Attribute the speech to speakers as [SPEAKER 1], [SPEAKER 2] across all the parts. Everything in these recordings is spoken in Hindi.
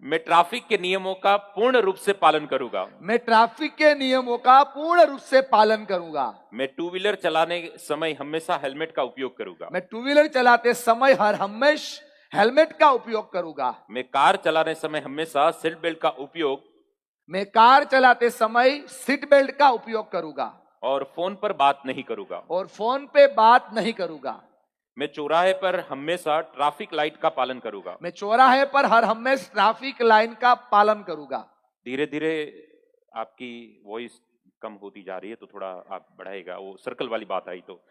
[SPEAKER 1] मैं ट्रैफिक के नियमों का पूर्ण रूप से पालन करूंगा।
[SPEAKER 2] मैं ट्रैफिक के नियमों का पूर्ण रूप से पालन करूंगा।
[SPEAKER 1] मैं टू व्हीलर चलाने समय हमेशा हेलमेट का उपयोग करूंगा।
[SPEAKER 2] मैं टू व्हीलर चलाते समय हर हमेशा हेलमेट का उपयोग करूंगा।
[SPEAKER 1] मैं कार चलाने समय हमेशा सीट बेल्ट का उपयोग
[SPEAKER 2] मैं कार चलाते समय सीट बेल्ट का उपयोग करूंगा
[SPEAKER 1] और फोन पर बात नहीं करूंगा।
[SPEAKER 2] और फोन पे बात नहीं करूंगा।
[SPEAKER 1] मैं चौराहे पर हमेशा ट्रैफिक लाइट का पालन करूंगा।
[SPEAKER 2] मैं चौराहे पर हर हमेशा ट्रैफिक लाइन का पालन करूंगा।
[SPEAKER 1] धीरे धीरे आपकी वॉइस कम होती जा रही है, तो थोड़ा आप बढ़ाएगा, वो सर्कल वाली बात आई तो।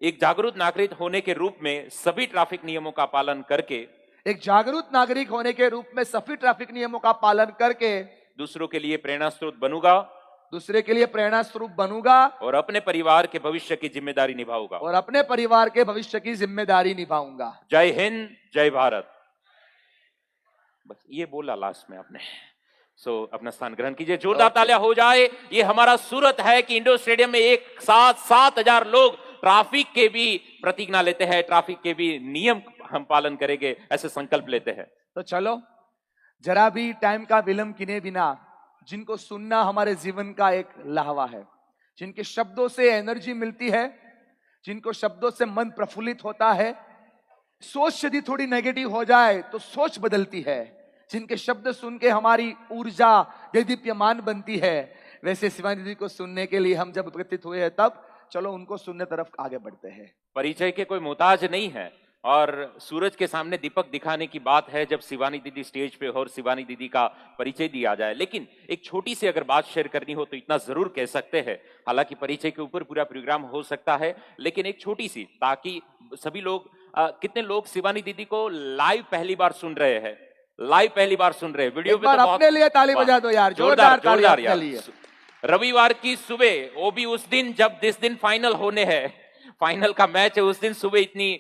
[SPEAKER 1] एक जागरूक नागरिक होने के रूप में सभी ट्रैफिक नियमों का पालन करके,
[SPEAKER 2] एक जागरूक नागरिक होने के रूप में सभी ट्रैफिक नियमों का पालन करके
[SPEAKER 1] दूसरों के लिए प्रेरणा स्रोत बनूंगा,
[SPEAKER 2] दूसरे के लिए प्रेरणा स्वरूप बनूंगा
[SPEAKER 1] और अपने परिवार के भविष्य की जिम्मेदारी निभाऊंगा।
[SPEAKER 2] और अपने परिवार के भविष्य की जिम्मेदारी निभाऊंगा।
[SPEAKER 1] जय हिंद, जय भारत। बस ये बोला लास्ट में आपने। अपना स्थान ग्रहण कीजिए, जोरदार तालियां हो जाए। ये हमारा सूरत है कि इंडोर स्टेडियम में एक साथ 7,000 लोग ट्रैफिक के भी प्रतिज्ञा लेते हैं, ट्रैफिक के भी नियम हम पालन करेंगे, ऐसे संकल्प लेते हैं।
[SPEAKER 2] तो चलो जरा भी टाइम का विलंब किए बिना, जिनको सुनना हमारे जीवन का एक लहवा है, जिनके शब्दों से एनर्जी मिलती है, जिनको शब्दों से मन प्रफुल्लित होता है, सोच यदि थोड़ी नेगेटिव हो जाए तो सोच बदलती है, जिनके शब्द सुन के हमारी ऊर्जा देदीप्यमान बनती है, वैसे शिवानी दीदी को सुनने के लिए हम जब उपस्थित हुए हैं, तब चलो उनको सुनने तरफ आगे बढ़ते हैं।
[SPEAKER 1] परिचय के कोई मोहताज नहीं है और सूरज के सामने दीपक दिखाने की बात है जब शिवानी दीदी स्टेज पे हो और शिवानी दीदी का परिचय दिया जाए। लेकिन एक छोटी सी अगर बात शेयर करनी हो तो इतना जरूर कह सकते हैं, हालांकि परिचय के ऊपर पूरा प्रोग्राम हो सकता है, लेकिन एक छोटी सी, ताकि सभी लोग कितने लोग शिवानी दीदी को लाइव पहली बार सुन रहे हैं, लाइव पहली बार सुन रहे हैं, वीडियो पे तो
[SPEAKER 2] अपने लिए ताली बजा दो यार,
[SPEAKER 1] जोरदार जोरदार यार। रविवार की सुबह, वो भी उस दिन जब जिस दिन फाइनल होने हैं, फाइनल का मैच है, उस दिन सुबह इतनी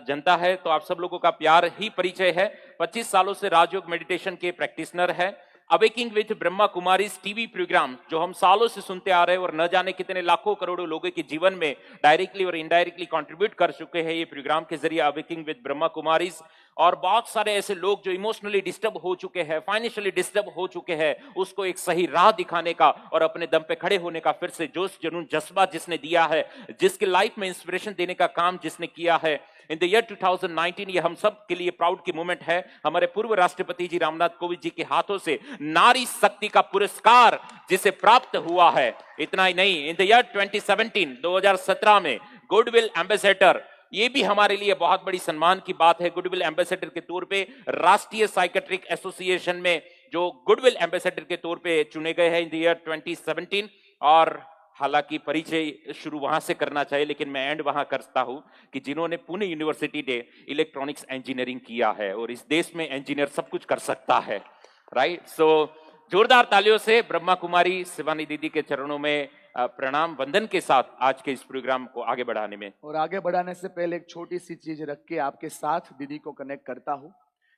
[SPEAKER 1] जनता है, तो आप सब लोगों का प्यार ही परिचय है। 25 सालों से राजयोग मेडिटेशन के प्रैक्टिशनर है। Awakening with Brahma Kumari TV programme जो हम सालों से सुनते आ रहे हैं और न जाने कितने लाखों करोड़ों लोगों के जीवन में डायरेक्टली और इनडायरेक्टली कंट्रीब्यूट कर चुके हैं ये प्रोग्राम के जरिए, अवेकिंग विद ब्रह्मा कुमारी। और बहुत सारे ऐसे लोग जो इमोशनली डिस्टर्ब हो चुके हैं, फाइनेंशियली डिस्टर्ब हो चुके हैं, उसको एक सही राह दिखाने का और अपने दम पे खड़े होने का फिर से जोश जुनून जज्बा जिसने दिया है, जिसके लाइफ में इंस्पिरेशन देने का काम जिसने किया है इन द ईयर 2019, ये हम सब के लिए प्राउड की मोमेंट है। हमारे पूर्व राष्ट्रपति जी रामनाथ कोविंद जी के हाथों से नारी शक्ति का पुरस्कार जिसे प्राप्त हुआ है। इतना ही नहीं, इन द ईयर 2017 में गुडविल एम्बेसडर, ये भी हमारे लिए बहुत बड़ी सम्मान की बात है। गुडविल एम्बेसडर के तौर पे राष्ट्रीय साइकेट्रिक एसोसिएशन में जो गुडविल एम्बेसडर के तौर पे चुने गए हैं इन द ईयर 2017। और हालांकि परिचय शुरू वहां से करना चाहिए, लेकिन मैं एंड वहां करता हूं कि जिन्होंने पुणे यूनिवर्सिटी ने इलेक्ट्रॉनिक्स इंजीनियरिंग किया है, और इस देश में इंजीनियर सब कुछ कर सकता है, राइट। सो जोरदार तालियों से ब्रह्मा कुमारी शिवानी दीदी के चरणों में प्रणाम वंदन के साथ आज के इस प्रोग्राम को आगे बढ़ाने में।
[SPEAKER 2] और आगे बढ़ाने से पहले एक छोटी सी चीज रख के आपके साथ दीदी को कनेक्ट करता हूं।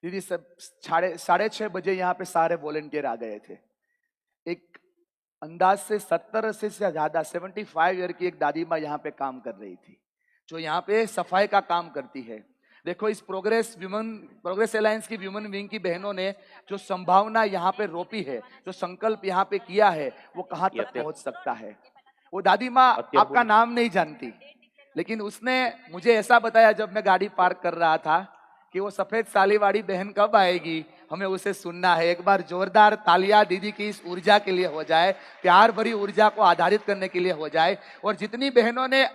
[SPEAKER 2] दीदी सब 6:30 बजे यहाँ पे सारे वॉलंटियर आ गए थे। एक अंदाज से 70 से ज्यादा 75 ईयर की एक दादी माँ यहाँ पे काम कर रही थी, जो यहाँ पे सफाई का काम करती है। देखो इस प्रोग्रेस अलायंस की वुमेन विंग की बहनों ने जो संभावना यहाँ पे रोपी है, जो संकल्प यहाँ पे किया है, वो कहाँ तक पहुंच सकता है। वो दादी माँ आपका नाम नहीं जानती, लेकिन उसने मुझे ऐसा बताया जब मैं गाड़ी पार्क कर रहा था कि वो सफेद साली वाली बहन कब आएगी, हमें उसे सुनना है। एक बार जोरदार तालियां दीदी की इस ऊर्जा के लिए हो जाए, प्यार भरी ऊर्जा को आधारित करने के लिए हो जाए। और जितनी बहनों ने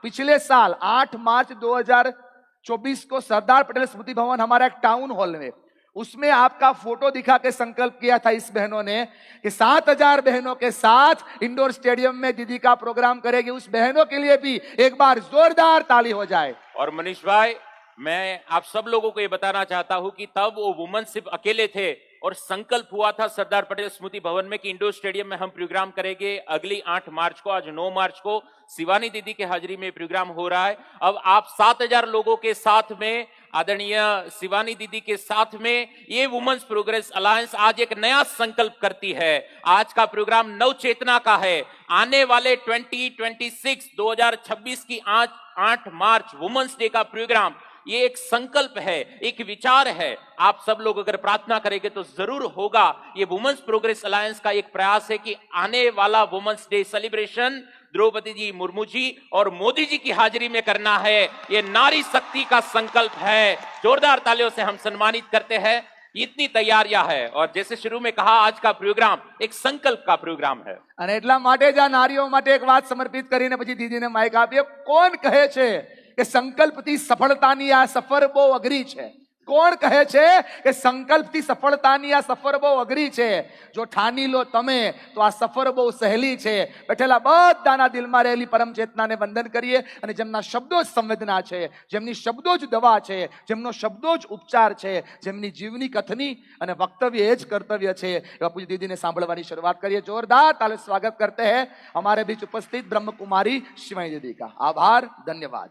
[SPEAKER 2] पिछले साल 8 मार्च 2024 को सरदार पटेल स्मृति भवन, हमारा एक टाउन हॉल में, उसमें आपका फोटो दिखा के संकल्प किया था इस बहनों ने कि 7,000 बहनों के साथ इंडोर स्टेडियम में दीदी का प्रोग्राम करेगी। उस बहनों के लिए भी एक बार जोरदार ताली हो जाए।
[SPEAKER 1] और मनीष भाई, मैं आप सब लोगों को ये बताना चाहता हूं कि तब वो वुमेन सिर्फ अकेले थे और संकल्प हुआ था सरदार पटेल स्मृति भवन में कि इंडोर स्टेडियम में हम प्रोग्राम करेंगे अगली 8 मार्च को। आज 9 मार्च को शिवानी दीदी के हाजिरी में प्रोग्राम हो रहा है। अब आप 7,000 लोगों के साथ में, आदरणीय शिवानी दीदी के साथ में, ये वुमेन्स प्रोग्रेस अलायंस आज एक नया संकल्प करती है। आज का प्रोग्राम नव चेतना का है। आने वाले 2026 की आज 8 मार्च वुमेन्स डे का प्रोग्राम, ये एक संकल्प है, एक विचार है। आप सब लोग अगर प्रार्थना करेंगे तो जरूर होगा। ये वुमेन्स प्रोग्रेस अलायंस का एक प्रयास है कि आने वाला women's day celebration Draupadi ji Murmu ji और मोदी जी की हाजिरी में करना है। ये नारी शक्ति का संकल्प है। जोरदार तालियों से हम सम्मानित करते हैं। इतनी तैयारियां है और जैसे शुरू में कहा, आज का प्रोग्राम एक संकल्प का प्रोग्राम है।
[SPEAKER 2] અને એટલા માટે જ આ નારીઓ માટે એક વાત સમર્પિત કરીને પછી દીદીને માઇક આપીએ. કોણ કહે છે કે સંકલ્પથી સફળતાની આ સફર બહુ અઘરી છે? કોણ કહે છે કે સંકલ્પથી સફળતાની આ સફર બહુ અઘરી છે? જો ઠાની લો તમે તો આ સફર બહુ સહેલી છે. બેઠેલા બધાના દિલમાં રહેલી પરમ ચેતનાને વંદન કરીએ અને જેમના શબ્દો જ સંવેદના છે, જેમની શબ્દો જ દવા છે, જેમનો શબ્દો જ ઉપચાર છે, જેમની જીવની કથની અને વક્તવ્ય એ જ કર્તવ્ય છે, એવા પૂज्य दीदी ने सांभळવાની શરૂઆત કરીએ. जोरदार ताली स्वागत करते हैं हमारे बीच उपस्थित ब्रह्म कुमारी शिवानी दीदी का. आभार, धन्यवाद.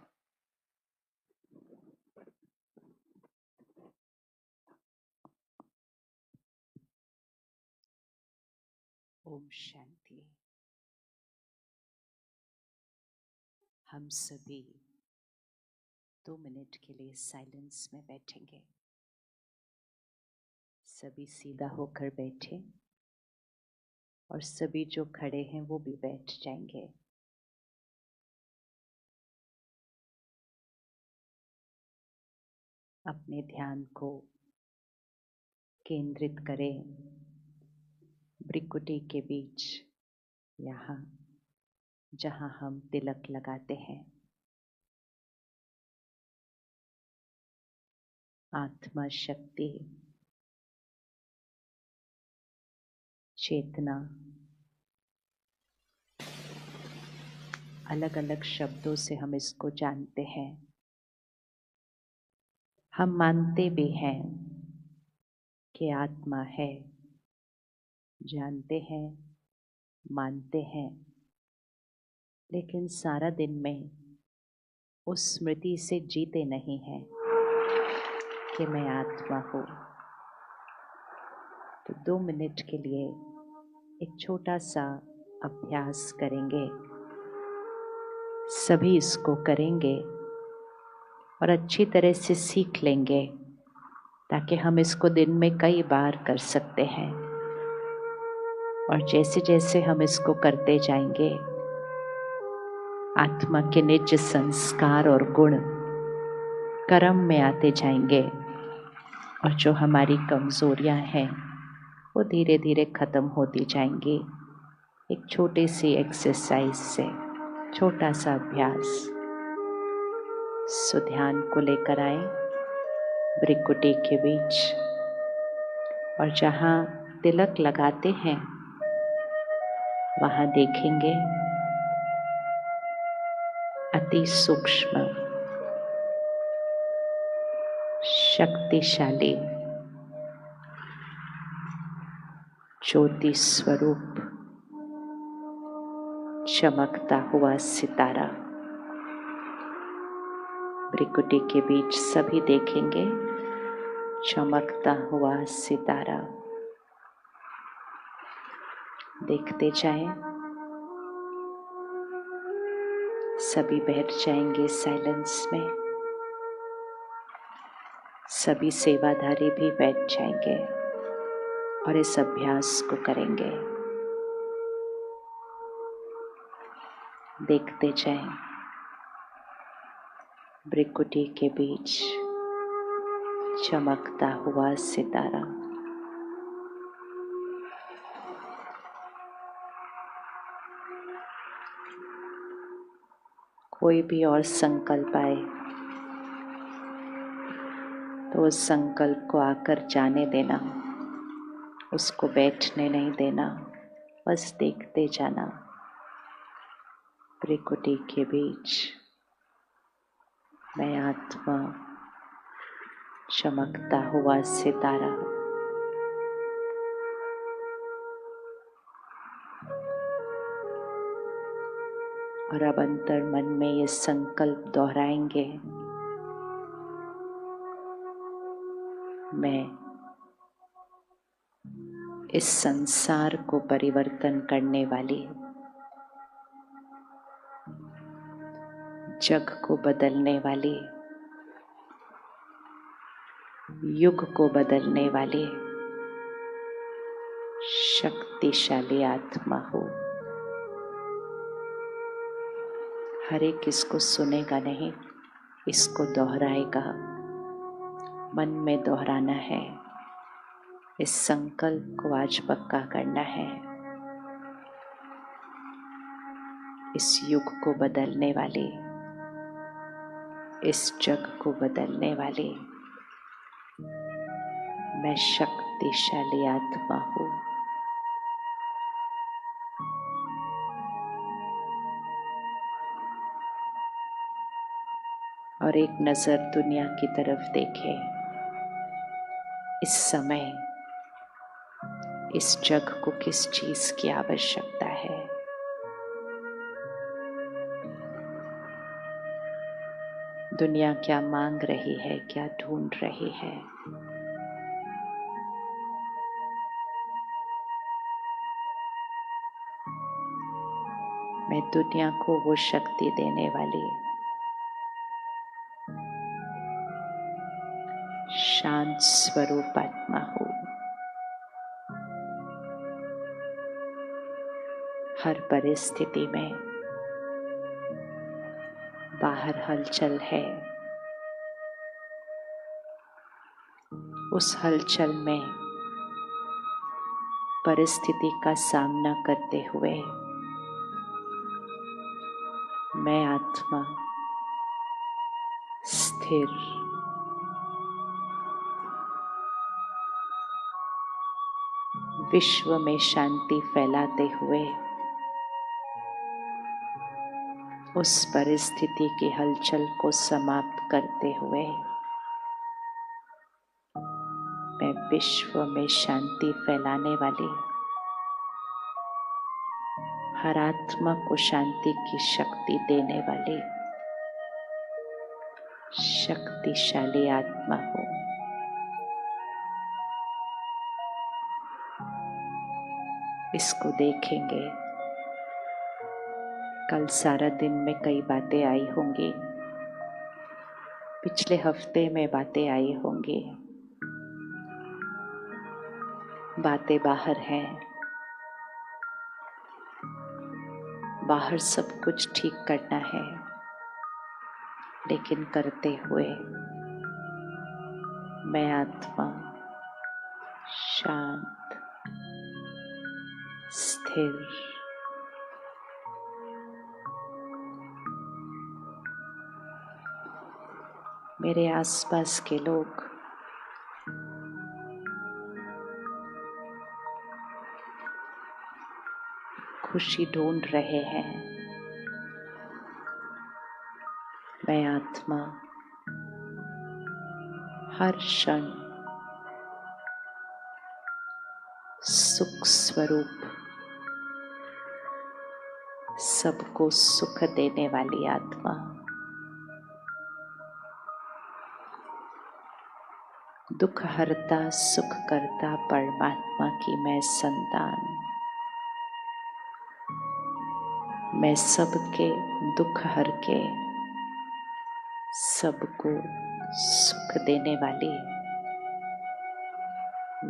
[SPEAKER 3] ओम शांति. हम सभी 2 मिनट के लिए साइलेंस में बैठेंगे. सभी सीधा होकर बैठे और सभी जो खड़े हैं वो भी बैठ जाएंगे. अपने ध्यान को केंद्रित करें भ्रिकुटी के बीच, यहाँ जहाँ हम तिलक लगाते हैं. आत्मा शक्ति, चेतना, अलग अलग शब्दों से हम इसको जानते हैं. हम मानते भी हैं कि आत्मा है, जानते हैं, मानते हैं, लेकिन सारा दिन में उस स्मृति से जीते नहीं हैं कि मैं आत्मा हूँ. तो 2 मिनट के लिए एक छोटा सा अभ्यास करेंगे. सभी इसको करेंगे और अच्छी तरह से सीख लेंगे ताकि हम इसको दिन में कई बार कर सकते हैं. और जैसे जैसे हम इसको करते जाएंगे, आत्मा के निज संस्कार और गुण कर्म में आते जाएंगे और जो हमारी कमजोरियां हैं वो धीरे धीरे खत्म होती जाएंगी. एक छोटी सी एक्सरसाइज से, छोटा सा अभ्यास. सो ध्यान को लेकर आए भ्रिकुटी के बीच और जहाँ तिलक लगाते हैं वहाँ देखेंगे अति सूक्ष्म, शक्तिशाली ज्योति स्वरूप चमकता हुआ सितारा. भ्रिकुटी के बीच सभी देखेंगे चमकता हुआ सितारा. देखते जाएं. सभी बैठ जाएंगे साइलेंस में. सभी सेवाधारी भी बैठ जाएंगे और इस अभ्यास को करेंगे. देखते जाएं. भ्रिकुटी के बीच चमकता हुआ सितारा. कोई भी और संकल्प आए तो उस संकल्प को आकर जाने देना, उसको बैठने नहीं देना, बस देखते जाना. भ्रिकुटी के बीच मैं आत्मा, चमकता हुआ सितारा. और अब अंतर मन में ये संकल्प दोहराएंगे, मैं इस संसार को परिवर्तन करने वाली, जग को बदलने वाली युग को बदलने वाले शक्तिशाली आत्मा हो। हर एक इसको सुनेगा नहीं, इसको दोहराएगा। मन में दोहराना है, इस संकल्प को आज पक्का करना है। इस युग को बदलने वाले, इस जग को बदलने वाले मैं शक्तिशाली आत्मा हूँ। और एक नजर दुनिया की तरफ देखे। इस समय इस जग को किस चीज की आवश्यकता है? दुनिया क्या मांग रही है, क्या ढूंढ रही है? मैं दुनिया को वो शक्ति देने वाली शांत स्वरूप आत्मा हूँ। हर परिस्थिति में बाहर हलचल है, उस हलचल में परिस्थिति का सामना करते हुए मैं आत्मा स्थिर, विश्व में शांति फैलाते हुए उस परिस्थिति की हलचल को समाप्त करते हुए मैं विश्व में शांति फैलाने वाली हर आत्मा को शांति की शक्ति देने वाली शक्तिशाली आत्मा हूँ। इसको देखेंगे। कल सारा दिन में कई बातें आई होंगी, पिछले हफ्ते में बातें आई होंगी। बातें बाहर हैं, बाहर सब कुछ ठीक करना है, लेकिन करते हुए मैं आत्मा शांत, स्थिर, मेरे आसपास के लोग खुशी ढूंढ रहे हैं। मैं आत्मा हर क्षण सुख स्वरूप, सबको सुख देने वाली आत्मा, दुख हरता सुख करता परमात्मा की मैं संतान। मैं सबके दुख हर के सबको सुख देने वाली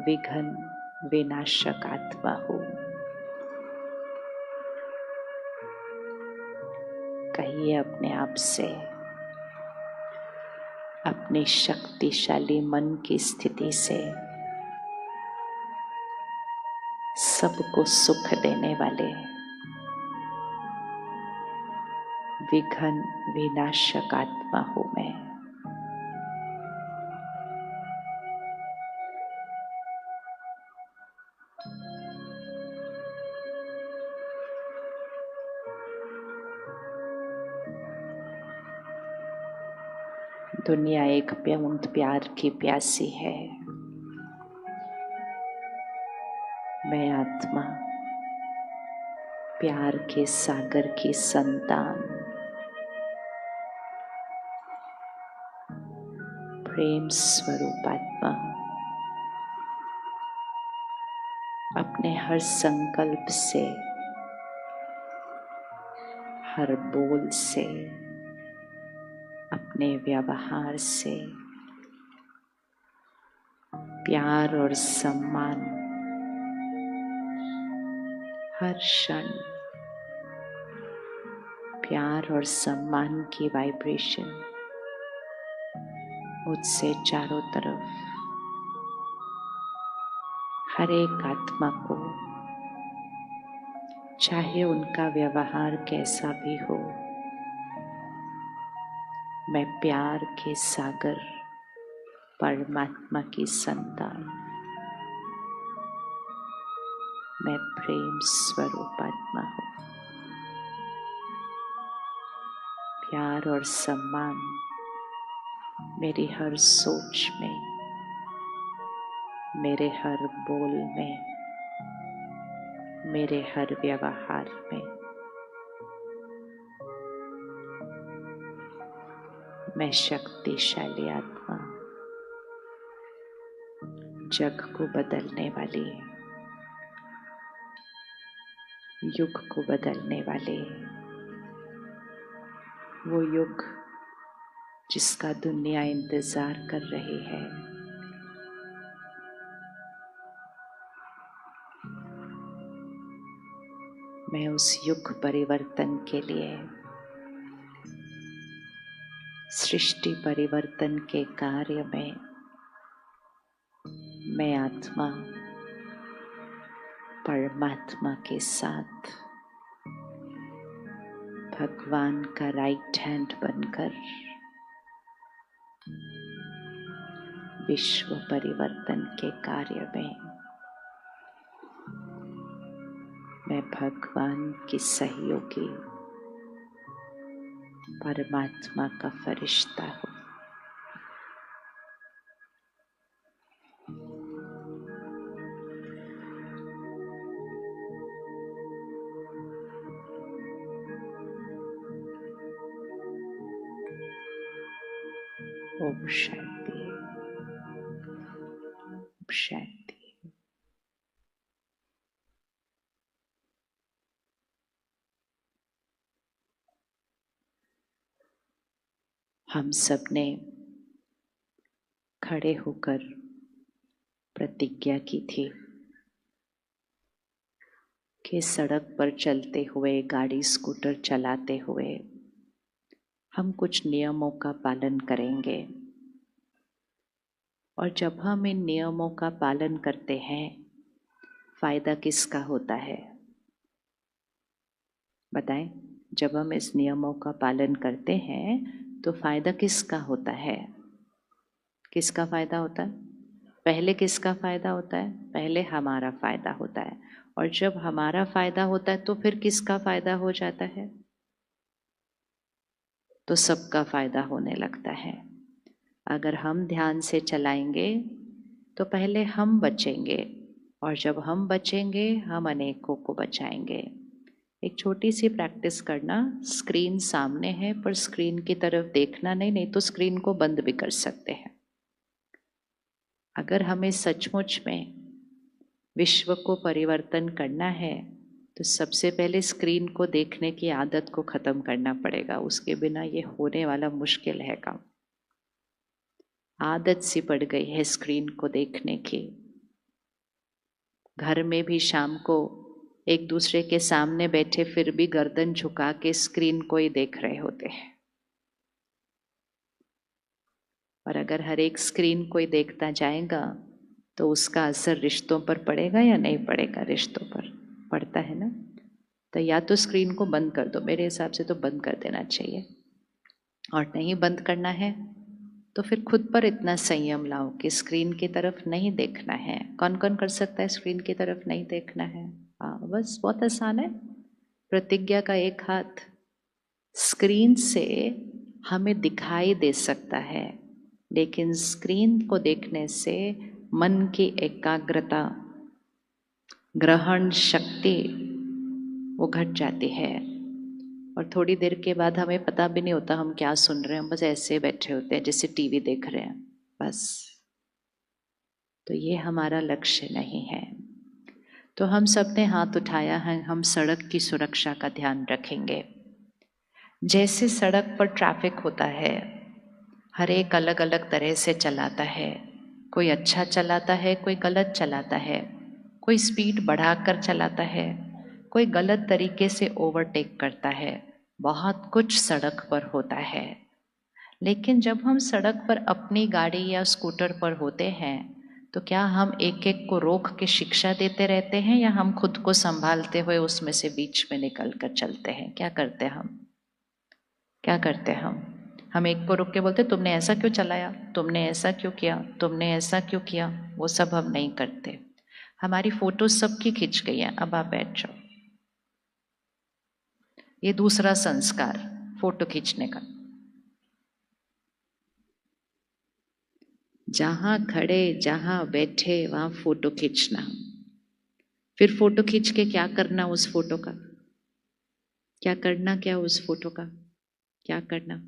[SPEAKER 3] विघ्न विनाशक आत्मा हूँ। कहिए अपने आप से, अपनी शक्तिशाली मन की स्थिति से सबको सुख देने वाले विघ्न विनाशक आत्मा हूँ मैं। दुनिया एक बेमुंत प्यार की प्यासी है। मैं आत्मा प्यार के सागर की संतान, प्रेम स्वरूप आत्मा हूँ। अपने हर संकल्प से, हर बोल से, अपने व्यवहार से प्यार और सम्मान हर क्षण, प्यार और सम्मान की वाइब्रेशन मुझसे चारों तरफ हर एक आत्मा को, चाहे उनका व्यवहार कैसा भी हो, मैं प्यार के सागर परमात्मा की संतान, मैं प्रेम स्वरूप आत्मा हूँ। प्यार और सम्मान मेरी हर सोच में, मेरे हर बोल में, मेरे हर व्यवहार में। मैं शक्तिशाली आत्मा, जग को बदलने वाली, युग को बदलने वाले, वो युग जिसका दुनिया इंतजार कर रही है। मैं उस युग परिवर्तन के लिए, सृष्टि परिवर्तन के कार्य में मैं आत्मा परमात्मा के साथ भगवान का राइट हैंड बनकर विश्व परिवर्तन के कार्य में मैं भगवान की सहयोगी परमात्मा का फरिश्ता हूँ। ओम शांति, ओम शांति। हम सब ने खड़े होकर प्रतिज्ञा की थी कि सड़क पर चलते हुए, गाड़ी स्कूटर चलाते हुए हम कुछ नियमों का पालन करेंगे। और जब हम इन नियमों का पालन करते हैं, फायदा किसका होता है? बताएं। जब हम इस नियमों का पालन करते हैं तो फायदा किसका होता है? किसका फायदा होता है? पहले किसका फायदा होता है? पहले हमारा फायदा होता है। और जब हमारा फायदा होता है तो फिर किसका फायदा हो जाता है? तो सबका फायदा होने लगता है। अगर हम ध्यान से चलाएंगे तो पहले हम बचेंगे, और जब हम बचेंगे हम अनेकों को बचाएंगे। एक छोटी सी प्रैक्टिस करना। स्क्रीन सामने है पर स्क्रीन की तरफ देखना नहीं तो स्क्रीन को बंद भी कर सकते हैं। अगर हमें सचमुच में विश्व को परिवर्तन करना है तो सबसे पहले स्क्रीन को देखने की आदत को खत्म करना पड़ेगा। उसके बिना ये होने वाला मुश्किल है काम। आदत सी पड़ गई है स्क्रीन को देखने की। घर में भी शाम को एक दूसरे के सामने बैठे फिर भी गर्दन झुका के स्क्रीन को ही देख रहे होते हैं। और अगर हर एक स्क्रीन को ही देखता जाएगा तो उसका असर रिश्तों पर पड़ेगा या नहीं पड़ेगा? रिश्तों पर पड़ता है ना। तो या तो स्क्रीन को बंद कर दो, मेरे हिसाब से तो बंद कर देना चाहिए। और नहीं बंद करना है तो फिर खुद पर इतना संयम लाओ कि स्क्रीन की तरफ नहीं देखना है। कौन कौन कर सकता है स्क्रीन की तरफ नहीं देखना है? हाँ, बस बहुत आसान है। प्रतिज्ञा का एक हाथ। स्क्रीन से हमें दिखाई दे सकता है, लेकिन स्क्रीन को देखने से मन की एकाग्रता, ग्रहण शक्ति वो घट जाती है। और थोड़ी देर के बाद हमें पता भी नहीं होता हम क्या सुन रहे हैं। हम बस ऐसे बैठे होते हैं जैसे टीवी देख रहे हैं बस। तो ये हमारा लक्ष्य नहीं है। तो हम सब ने हाथ उठाया है, हम सड़क की सुरक्षा का ध्यान रखेंगे। जैसे सड़क पर ट्रैफिक होता है, हर एक अलग अलग तरह से चलाता है। कोई अच्छा चलाता है, कोई गलत चलाता है, कोई स्पीड बढ़ाकर चलाता है, कोई गलत तरीके से ओवरटेक करता है। बहुत कुछ सड़क पर होता है। लेकिन जब हम सड़क पर अपनी गाड़ी या स्कूटर पर होते हैं तो क्या हम एक एक को रोक के शिक्षा देते रहते हैं या हम खुद को संभालते हुए उसमें से बीच में निकल कर चलते हैं? क्या करते हैं हम? क्या करते हैं हम एक को रोक के बोलते तुमने ऐसा क्यों चलाया, तुमने ऐसा क्यों किया, तुमने ऐसा क्यों किया? वो सब हम नहीं करते। हमारी फोटो सबकी खिंच गई है, अब आप बैठ जाओ। ये दूसरा संस्कार फोटो खींचने का। जहां खड़े जहां बैठे वहां फोटो खींचना। फिर फोटो खींच के क्या करना उस फोटो का? क्या करना, क्या उस फोटो का क्या करना?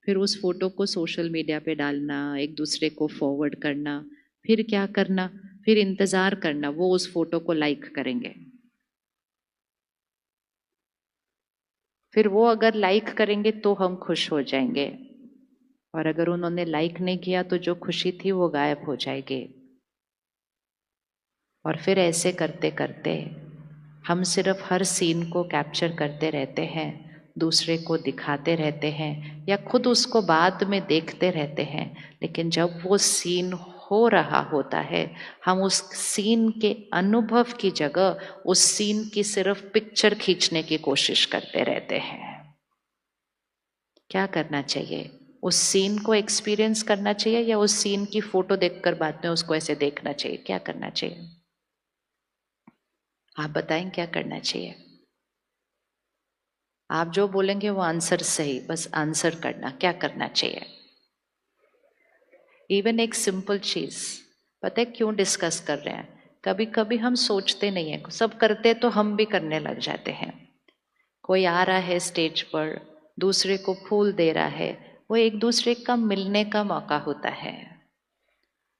[SPEAKER 3] फिर उस फोटो को सोशल मीडिया पे डालना, एक दूसरे को फॉरवर्ड करना। फिर क्या करना? फिर इंतजार करना वो उस फोटो को लाइक करेंगे। फिर वो अगर लाइक करेंगे तो हम खुश हो जाएंगे, और अगर उन्होंने लाइक नहीं किया तो जो खुशी थी वो गायब हो जाएगी। और फिर ऐसे करते करते हम सिर्फ हर सीन को कैप्चर करते रहते हैं, दूसरे को दिखाते रहते हैं या खुद उसको बाद में देखते रहते हैं। लेकिन जब वो सीन हो रहा होता है हम उस सीन के अनुभव की जगह उस सीन की सिर्फ पिक्चर खींचने की कोशिश करते रहते हैं। क्या करना चाहिए? उस सीन को एक्सपीरियंस करना चाहिए या उस सीन की फोटो देखकर बाद में उसको ऐसे देखना चाहिए? क्या करना चाहिए? आप बताएं क्या करना चाहिए? आप जो बोलेंगे वो आंसर सही, बस आंसर करना। क्या करना चाहिए? इवन एक सिंपल चीज, पता है क्यों डिस्कस कर रहे हैं? कभी कभी हम सोचते नहीं है, सब करते तो हम भी करने लग जाते हैं। कोई आ रहा है स्टेज पर, दूसरे को फूल दे रहा है, वो एक दूसरे का मिलने का मौका होता है।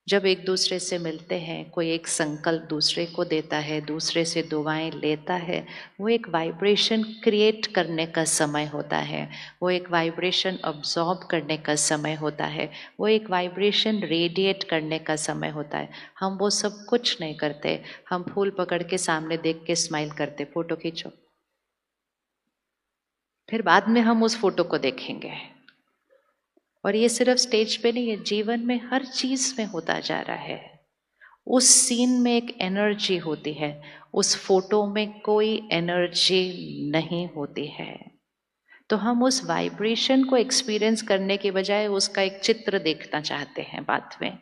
[SPEAKER 3] जब एक दूसरे से मिलते हैं, कोई एक संकल्प दूसरे को देता है, दूसरे से दुआएं लेता है, वो एक वाइब्रेशन क्रिएट करने का समय होता है, वो एक वाइब्रेशन अब्जॉर्ब करने का समय होता है, वो एक वाइब्रेशन रेडिएट करने का समय होता है। हम वो सब कुछ नहीं करते। हम फूल पकड़ के सामने देख के स्माइल करते, फोटो खींचो, फिर बाद में हम उस फोटो को देखेंगे। और ये सिर्फ स्टेज पे नहीं है, जीवन में हर चीज में होता जा रहा है। उस सीन में एक एनर्जी होती है, उस फोटो में कोई एनर्जी नहीं होती है। तो हम उस वाइब्रेशन को एक्सपीरियंस करने के बजाय उसका एक चित्र देखना चाहते हैं बाद में।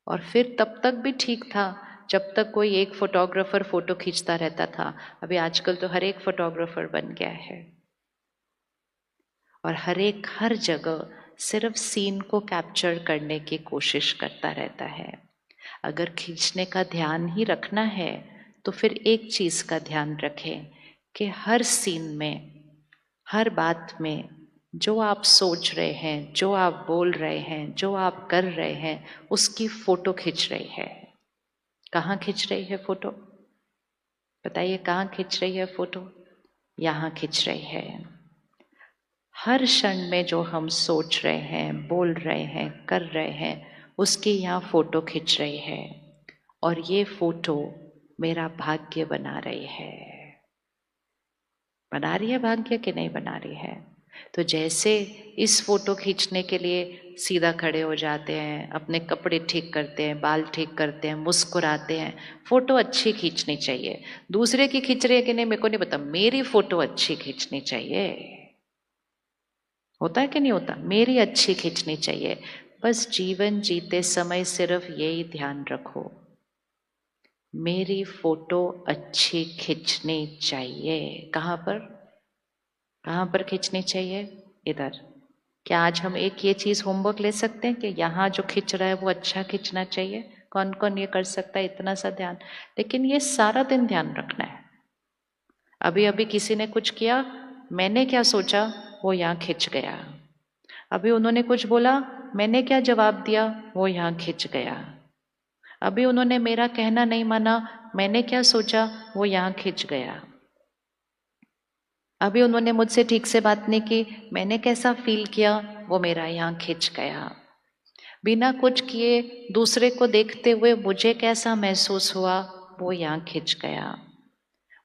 [SPEAKER 3] और फिर तब तक भी ठीक था जब तक कोई एक फोटोग्राफर फोटो खींचता रहता था। अभी आजकल तो हर एक फोटोग्राफर बन गया है और हर जगह सिर्फ सीन को कैप्चर करने की कोशिश करता रहता है। अगर खींचने का ध्यान ही रखना है तो फिर एक चीज का ध्यान रखें कि हर सीन में, हर बात में जो आप सोच रहे हैं, जो आप बोल रहे हैं, जो आप कर रहे हैं, उसकी फोटो खींच रही है। कहाँ खींच रही है फोटो? बताइए, कहाँ खींच रही है फोटो? यहाँ खींच रही है। हर क्षण में जो हम सोच रहे हैं, बोल रहे हैं, कर रहे हैं, उसकी यहाँ फोटो खींच रही है। और ये फोटो मेरा भाग्य बना रही है। बना रही है भाग्य कि नहीं बना रही है? तो जैसे इस फोटो खींचने के लिए सीधा खड़े हो जाते हैं, अपने कपड़े ठीक करते हैं, बाल ठीक करते हैं, मुस्कुराते हैं, फोटो अच्छी खींचनी चाहिए। दूसरे की खींच रही है कि नहीं मेरे को नहीं पता, मेरी फोटो अच्छी खींचनी चाहिए। होता है कि नहीं होता? मेरी अच्छी खींचनी चाहिए। बस जीवन जीते समय सिर्फ यही ध्यान रखो, मेरी फोटो अच्छी खींचनी चाहिए। कहाँ पर? कहाँ पर खींचनी चाहिए? इधर। क्या आज हम एक ये चीज होमवर्क ले सकते हैं कि यहाँ जो खींच रहा है वो अच्छा खींचना चाहिए? कौन कौन ये कर सकता है इतना सा ध्यान? लेकिन ये सारा दिन ध्यान रखना है। अभी अभी किसी ने कुछ किया, मैंने क्या सोचा, वो यहाँ खिंच गया। अभी उन्होंने कुछ बोला, मैंने क्या जवाब दिया, वो यहाँ खिंच गया। अभी उन्होंने मेरा कहना नहीं माना, मैंने क्या सोचा, वो यहाँ खिंच गया। अभी उन्होंने मुझसे ठीक से बात नहीं की, मैंने कैसा फील किया, वो मेरा यहाँ खिंच गया। बिना कुछ किए दूसरे को देखते हुए मुझे कैसा महसूस हुआ, वो यहाँ खिंच गया।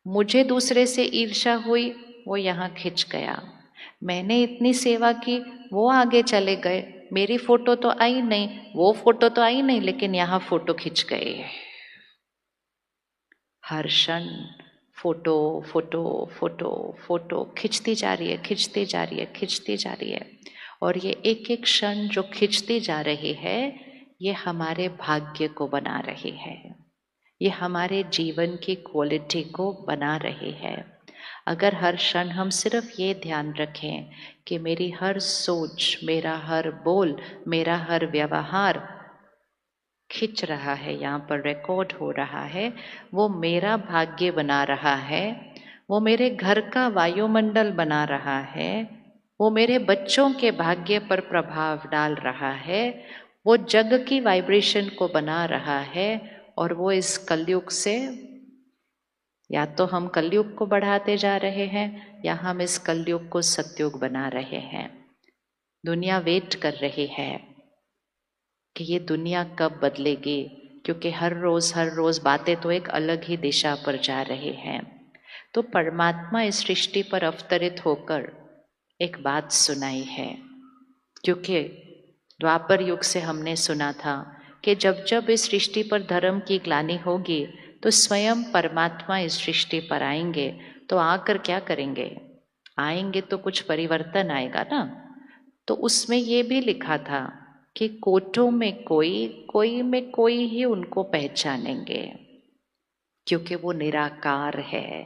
[SPEAKER 3] मुझे दूसरे से ईर्ष्या हुई, वो यहाँ खिंच गया। मैंने इतनी सेवा की, वो आगे चले गए। मेरी फोटो तो आई नहीं, वो फोटो तो आई नहीं, लेकिन यहाँ फोटो खिंच गए। हर क्षण फोटो फोटो फोटो फोटो खिंचती जा रही है, खिंचती जा रही है, खिंचती जा रही है। और ये एक एक क्षण जो खिंचती जा रही है, ये हमारे भाग्य को बना रही है, ये हमारे जीवन की क्वालिटी को बना रही है। अगर हर क्षण हम सिर्फ ये ध्यान रखें कि मेरी हर सोच, मेरा हर बोल, मेरा हर व्यवहार खिंच रहा है, यहाँ पर रिकॉर्ड हो रहा है, वो मेरा भाग्य बना रहा है, वो मेरे घर का वायुमंडल बना रहा है, वो मेरे बच्चों के भाग्य पर प्रभाव डाल रहा है, वो जग की वाइब्रेशन को बना रहा है। और वो इस कलयुग से, या तो हम कलयुग को बढ़ाते जा रहे हैं या हम इस कलयुग को सतयुग बना रहे हैं। दुनिया वेट कर रही है कि ये दुनिया कब बदलेगी, क्योंकि हर रोज बातें तो एक अलग ही दिशा पर जा रही हैं। तो परमात्मा इस सृष्टि पर अवतरित होकर एक बात सुनाई है, क्योंकि द्वापर युग से हमने सुना था कि जब जब इस सृष्टि पर धर्म की ग्लानि होगी तो स्वयं परमात्मा इस सृष्टि पर आएंगे। तो आकर क्या करेंगे? आएंगे तो कुछ परिवर्तन आएगा ना। तो उसमें ये भी लिखा था कि कोटों में कोई, कोई में कोई ही उनको पहचानेंगे, क्योंकि वो निराकार है,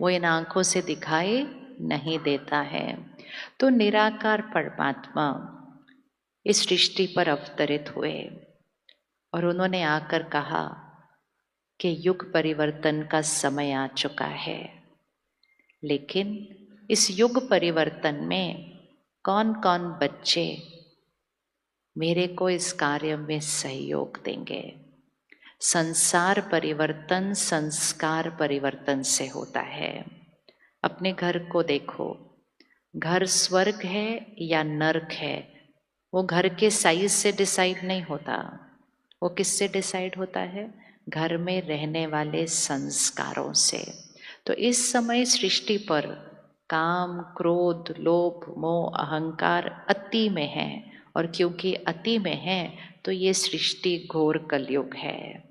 [SPEAKER 3] वो इन आंखों से दिखाई नहीं देता है। तो निराकार परमात्मा इस सृष्टि पर अवतरित हुए और उन्होंने आकर कहा कि युग परिवर्तन का समय आ चुका है। लेकिन इस युग परिवर्तन में कौन कौन बच्चे मेरे को इस कार्य में सहयोग देंगे? संसार परिवर्तन संस्कार परिवर्तन से होता है। अपने घर को देखो, घर स्वर्ग है या नरक है, वो घर के साइज से डिसाइड नहीं होता। वो किससे डिसाइड होता है? घर में रहने वाले संस्कारों से। तो इस समय सृष्टि पर काम, क्रोध, लोभ, मोह, अहंकार अति में है, और क्योंकि अति में है तो ये सृष्टि घोर कलयुग है।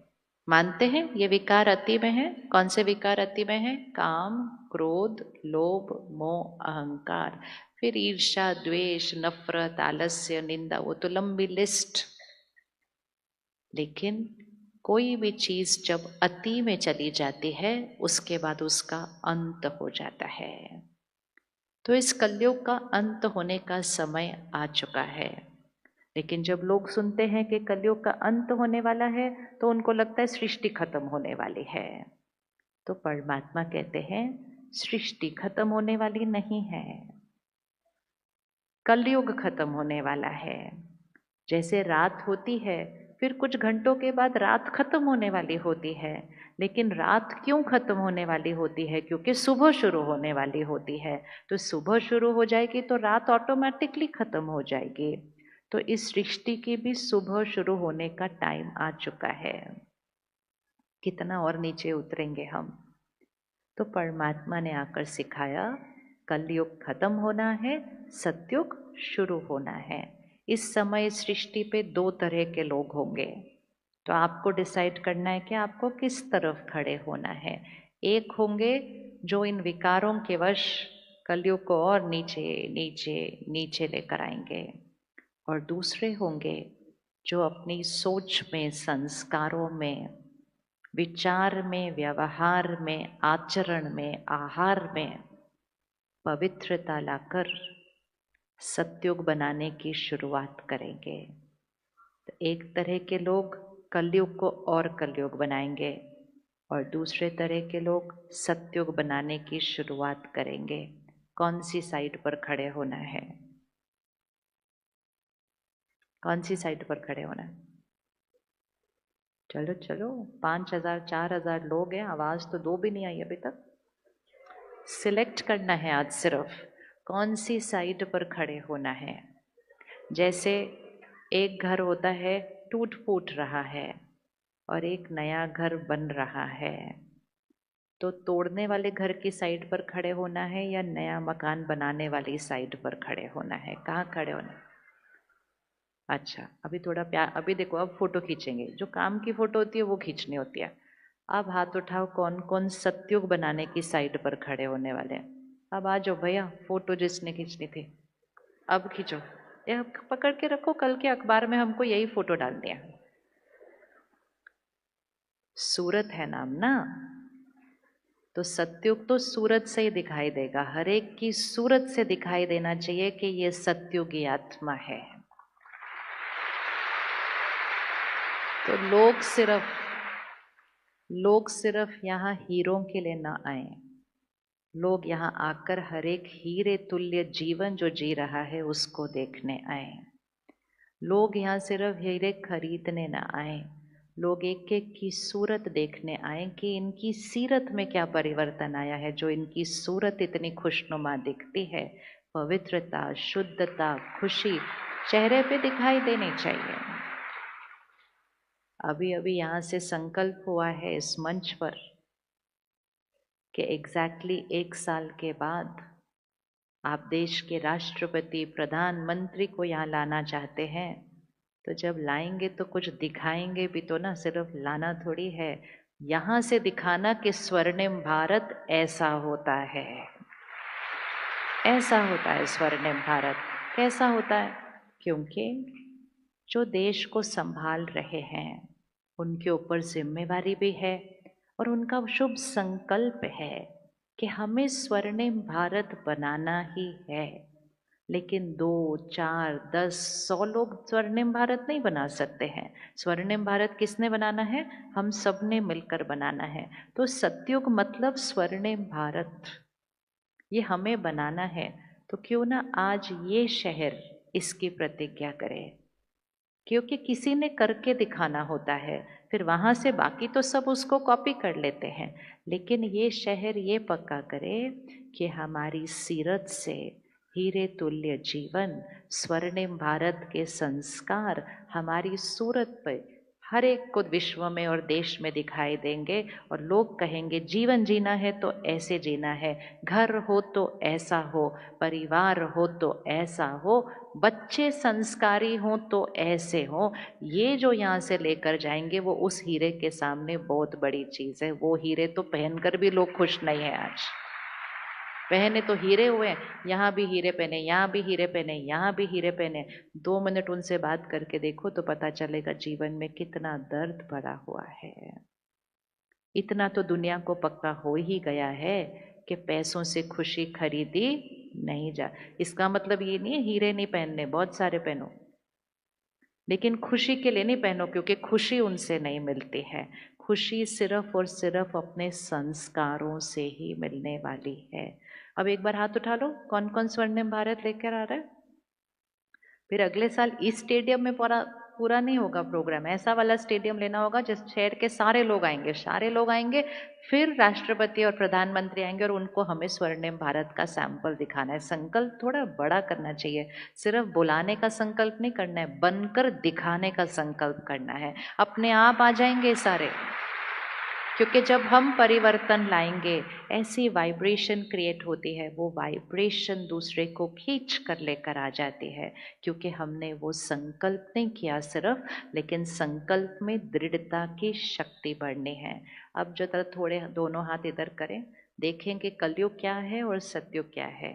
[SPEAKER 3] मानते हैं ये विकार अति में है? कौन से विकार अति में है? काम, क्रोध, लोभ, मोह, अहंकार, फिर ईर्ष्या, द्वेष, नफरत, आलस्य, निंदा, वो तो लंबी लिस्ट। लेकिन कोई भी चीज जब अति में चली जाती है उसके बाद उसका अंत हो जाता है। तो इस कलयुग का अंत होने का समय आ चुका है। लेकिन जब लोग सुनते हैं कि कलयुग का अंत होने वाला है तो उनको लगता है सृष्टि खत्म होने वाली है। तो परमात्मा कहते हैं सृष्टि खत्म होने वाली नहीं है, कलयुग खत्म होने वाला है। जैसे रात होती है, फिर कुछ घंटों के बाद रात खत्म होने वाली होती है। लेकिन रात क्यों खत्म होने वाली होती है? क्योंकि सुबह शुरू होने वाली होती है। तो सुबह शुरू हो जाएगी तो रात ऑटोमेटिकली खत्म हो जाएगी। तो इस सृष्टि की भी सुबह शुरू होने का टाइम आ चुका है। कितना और नीचे उतरेंगे हम? तो परमात्मा ने आकर सिखाया कलयुग खत्म होना है, सतयुग शुरू होना है। इस समय सृष्टि पे दो तरह के लोग होंगे। तो आपको डिसाइड करना है कि आपको किस तरफ खड़े होना है। एक होंगे जो इन विकारों के वश कलयुग को और नीचे नीचे नीचे लेकर आएंगे, और दूसरे होंगे जो अपनी सोच में, संस्कारों में, विचार में, व्यवहार में, आचरण में, आहार में पवित्रता लाकर सतयुग बनाने की शुरुआत करेंगे। तो एक तरह के लोग कलयुग को और कलयुग बनाएंगे और दूसरे तरह के लोग सतयुग बनाने की शुरुआत करेंगे। कौन सी साइड पर खड़े होना है? कौन सी साइड पर खड़े होना है? चलो चलो, 5,000 4,000 लोग हैं, आवाज तो दो भी नहीं आई अभी तक। सिलेक्ट करना है आज सिर्फ कौन सी साइड पर खड़े होना है। जैसे एक घर होता है टूट फूट रहा है और एक नया घर बन रहा है, तो तोड़ने वाले घर की साइड पर खड़े होना है या नया मकान बनाने वाली साइड पर खड़े होना है? कहाँ खड़े होना है? अच्छा, अभी थोड़ा प्यार, अभी देखो, अब फोटो खींचेंगे। जो काम की फोटो होती है वो खींचनी होती है। अब हाथ उठाओ, कौन कौन सत्युग बनाने की साइड पर खड़े होने वाले हैं? अब आ जाओ भैया, फोटो जिसने खींचनी थी अब खींचो। ये पकड़ के रखो, कल के अखबार में हमको यही फोटो डालनी है। सूरत है नाम ना, तो सत्युग तो सूरत से ही दिखाई देगा। हर एक की सूरत से दिखाई देना चाहिए कि ये सत्युगी आत्मा है। तो लोग सिर्फ यहाँ हीरों के लिए ना आए, लोग यहाँ आकर हर एक हीरे तुल्य जीवन जो जी रहा है उसको देखने आए। लोग यहाँ सिर्फ हीरे खरीदने ना आए, लोग एक एक की सूरत देखने आए कि इनकी सीरत में क्या परिवर्तन आया है, जो इनकी सूरत इतनी खुशनुमा दिखती है। पवित्रता, शुद्धता, खुशी चेहरे पे दिखाई देनी चाहिए। अभी अभी यहाँ से संकल्प हुआ है इस मंच पर कि एग्जैक्टली 1 साल के बाद आप देश के राष्ट्रपति, प्रधानमंत्री को यहाँ लाना चाहते हैं, तो जब लाएंगे तो कुछ दिखाएंगे भी तो ना, सिर्फ लाना थोड़ी है। यहाँ से दिखाना कि स्वर्णिम भारत ऐसा होता है, ऐसा होता है स्वर्णिम भारत। कैसा होता है? क्योंकि जो देश को संभाल रहे हैं उनके ऊपर जिम्मेवारी भी है और उनका शुभ संकल्प है कि हमें स्वर्णिम भारत बनाना ही है। लेकिन 2, 4, 10, 100 लोग स्वर्णिम भारत नहीं बना सकते हैं। स्वर्णिम भारत किसने बनाना है? हम सब ने मिलकर बनाना है। तो सत्युग मतलब स्वर्णिम भारत, ये हमें बनाना है। तो क्यों ना आज ये शहर इसकी प्रतिज्ञा करे, क्योंकि किसी ने करके दिखाना होता है, फिर वहाँ से बाकी तो सब उसको कॉपी कर लेते हैं। लेकिन ये शहर ये पक्का करे कि हमारी सीरत से हीरे तुल्य जीवन, स्वर्णिम भारत के संस्कार हमारी सूरत पर हर एक को विश्व में और देश में दिखाई देंगे। और लोग कहेंगे जीवन जीना है तो ऐसे जीना है, घर हो तो ऐसा हो, परिवार हो तो ऐसा हो, बच्चे संस्कारी हों तो ऐसे हो। ये जो यहाँ से लेकर जाएंगे वो उस हीरे के सामने बहुत बड़ी चीज है। वो हीरे तो पहनकर भी लोग खुश नहीं है आज। पहने तो हीरे हुए, यहाँ भी हीरे पहने, यहाँ भी हीरे पहने, यहाँ भी हीरे पहने। 2 मिनट उनसे बात करके देखो तो पता चलेगा जीवन में कितना दर्द भरा हुआ है। इतना तो दुनिया को पक्का हो ही गया है कि पैसों से खुशी खरीदी नहीं जा। इसका मतलब ये नहीं है हीरे नहीं पहनने, बहुत सारे पहनो, लेकिन खुशी के लिए नहीं पहनो, क्योंकि खुशी उनसे नहीं मिलती है। खुशी सिर्फ और सिर्फ अपने संस्कारों से ही मिलने वाली है। अब एक बार हाथ उठा लो, कौन कौन स्वर्णिम भारत लेकर आ रहा है? फिर अगले साल इस स्टेडियम में पूरा नहीं होगा प्रोग्राम, ऐसा वाला स्टेडियम लेना होगा जिस शहर के सारे लोग आएंगे, सारे लोग आएंगे। फिर राष्ट्रपति और प्रधानमंत्री आएंगे और उनको हमें स्वर्णिम भारत का सैंपल दिखाना है। संकल्प थोड़ा बड़ा करना चाहिए, सिर्फ बुलाने का संकल्प नहीं करना है, बनकर दिखाने का संकल्प करना है। अपने आप आ जाएंगे सारे, क्योंकि जब हम परिवर्तन लाएंगे ऐसी वाइब्रेशन क्रिएट होती है, वो वाइब्रेशन दूसरे को खींच कर लेकर आ जाती है। क्योंकि हमने वो संकल्प नहीं किया सिर्फ, लेकिन संकल्प में दृढ़ता की शक्ति बढ़नी है। अब जो तरह थोड़े दोनों हाथ इधर करें, देखेंगे कलयुग क्या है और सतयुग क्या है।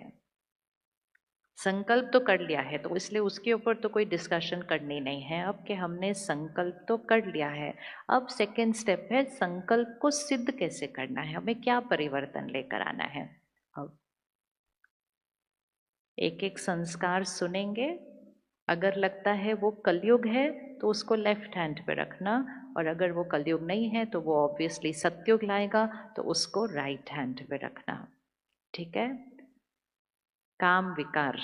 [SPEAKER 3] संकल्प तो कर लिया है तो इसलिए उसके ऊपर तो कोई डिस्कशन करनी नहीं है अब, कि हमने संकल्प तो कर लिया है। अब सेकेंड स्टेप है संकल्प को सिद्ध कैसे करना है, हमें क्या परिवर्तन लेकर आना है। अब एक एक संस्कार सुनेंगे, अगर लगता है वो कलयुग है तो उसको लेफ्ट हैंड पे रखना, और अगर वो कलयुग नहीं है तो वो ऑब्वियसली सतयुग लाएगा तो उसको राइट हैंड पे रखना। ठीक है? काम विकार,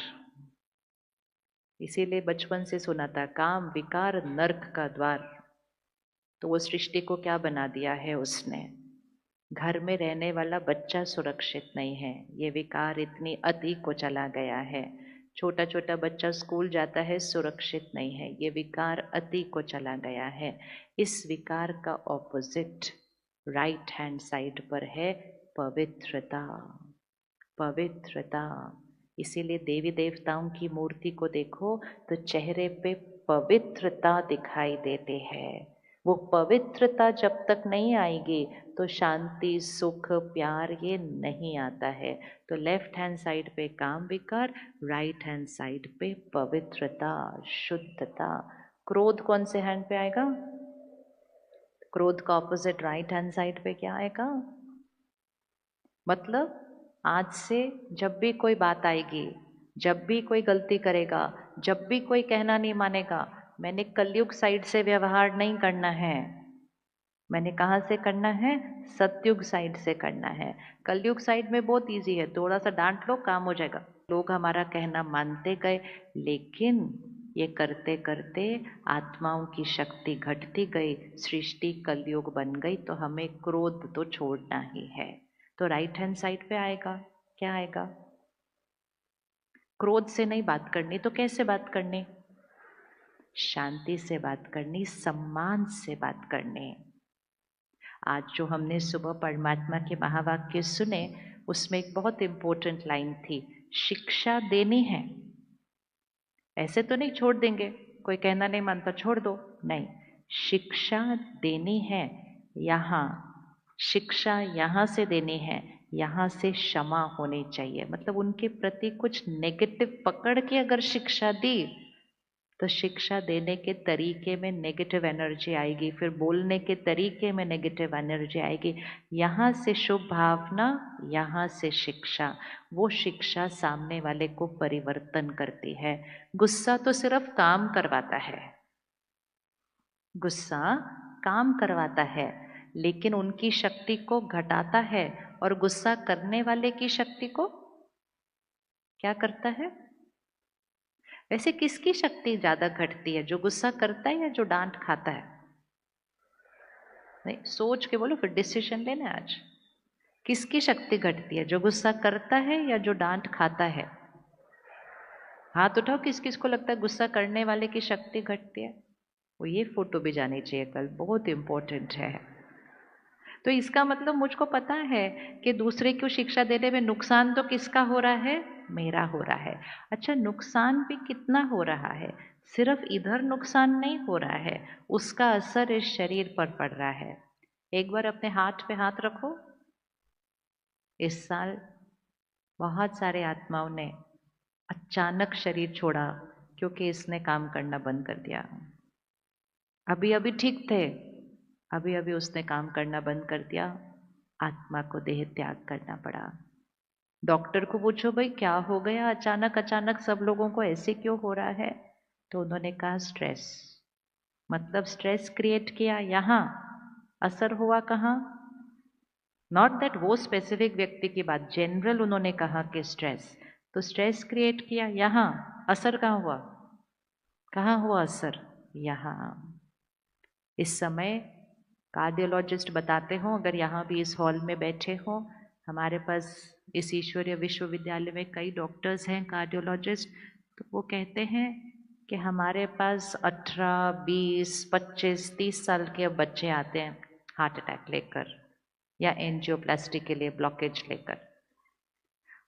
[SPEAKER 3] इसीलिए बचपन से सुना था काम विकार नर्क का द्वार। तो वो सृष्टि को क्या बना दिया है उसने, घर में रहने वाला बच्चा सुरक्षित नहीं है, ये विकार इतनी अति को चला गया है छोटा छोटा बच्चा स्कूल जाता है, सुरक्षित नहीं है, ये विकार अति को चला गया है। इस विकार का ऑपोजिट राइट हैंड साइड पर है पवित्रता। पवित्रता। इसीलिए देवी देवताओं की मूर्ति को देखो तो चेहरे पे पवित्रता दिखाई देती है। वो पवित्रता जब तक नहीं आएगी तो शांति, सुख, प्यार ये नहीं आता है। तो लेफ्ट हैंड साइड पे काम विकार, राइट हैंड साइड पे पवित्रता, शुद्धता। क्रोध कौन से हैंड पे आएगा? क्रोध का ऑपोजिट राइट हैंड साइड पे क्या आएगा? मतलब आज से जब भी कोई बात आएगी, जब भी कोई गलती करेगा, जब भी कोई कहना नहीं मानेगा, मैंने कलयुग साइड से व्यवहार नहीं करना है। मैंने कहाँ से करना है? सतयुग साइड से करना है। कलयुग साइड में बहुत इजी है, थोड़ा सा डांट लो काम हो जाएगा। लोग हमारा कहना मानते गए, लेकिन ये करते करते आत्माओं की शक्ति घटती गई, सृष्टि कलयुग बन गई। तो हमें क्रोध तो छोड़ना ही है। तो राइट हैंड साइड पे आएगा क्या आएगा? क्रोध से नहीं बात करनी तो कैसे बात करनी? शांति से बात करनी, सम्मान से बात करनी। आज जो हमने सुबह परमात्मा के महावाक्य सुने, उसमें एक बहुत इंपॉर्टेंट लाइन थी, शिक्षा देनी है। ऐसे तो नहीं छोड़ देंगे, कोई कहना नहीं मानता छोड़ दो, नहीं, शिक्षा देनी है। यहाँ शिक्षा यहाँ से देनी है, यहाँ से क्षमा होनी चाहिए। मतलब उनके प्रति कुछ नेगेटिव पकड़ के अगर शिक्षा दी तो शिक्षा देने के तरीके में नेगेटिव एनर्जी आएगी, फिर बोलने के तरीके में नेगेटिव एनर्जी आएगी। यहाँ से शुभ भावना, यहाँ से शिक्षा, वो शिक्षा सामने वाले को परिवर्तन करती है। गुस्सा तो सिर्फ काम करवाता है, गुस्सा काम करवाता है, लेकिन उनकी शक्ति को घटाता है। और गुस्सा करने वाले की शक्ति को क्या करता है? वैसे किसकी शक्ति ज्यादा घटती है, जो गुस्सा करता है या जो डांट खाता है? नहीं, सोच के बोलो, फिर डिसीजन लेना आज। किसकी शक्ति घटती है, जो गुस्सा करता है या जो डांट खाता है? हाथ उठाओ, किस किस को लगता है गुस्सा करने वाले की शक्ति घटती है? वो ये फोटो भी जानी चाहिए कल, बहुत इंपॉर्टेंट है। तो इसका मतलब मुझको पता है कि दूसरे को शिक्षा देने में नुकसान तो किसका हो रहा है? मेरा हो रहा है। अच्छा, नुकसान भी कितना हो रहा है? सिर्फ इधर नुकसान नहीं हो रहा है, उसका असर इस शरीर पर पड़ रहा है। एक बार अपने हाथ पे हाथ रखो। इस साल बहुत सारे आत्माओं ने अचानक शरीर छोड़ा क्योंकि इसने काम करना बंद कर दिया। अभी अभी ठीक थे, अभी अभी उसने काम करना बंद कर दिया, आत्मा को देह त्याग करना पड़ा। डॉक्टर को पूछो भाई क्या हो गया, अचानक अचानक सब लोगों को ऐसे क्यों हो रहा है? तो उन्होंने कहा स्ट्रेस। मतलब स्ट्रेस क्रिएट किया, यहाँ असर हुआ कहाँ? नॉट दैट वो स्पेसिफिक व्यक्ति की बात, जनरल उन्होंने कहा कि स्ट्रेस। तो स्ट्रेस क्रिएट किया, यहाँ असर कहाँ हुआ? कहाँ हुआ असर? यहाँ। इस समय कार्डियोलॉजिस्ट बताते हो, अगर यहाँ भी इस हॉल में बैठे हो, हमारे पास इस ईश्वरीय विश्वविद्यालय में कई डॉक्टर्स हैं कार्डियोलॉजिस्ट, तो वो कहते हैं कि हमारे पास 18, 20, 25, 30 साल के बच्चे आते हैं हार्ट अटैक लेकर या एंजियोप्लास्टी के लिए ब्लॉकेज लेकर।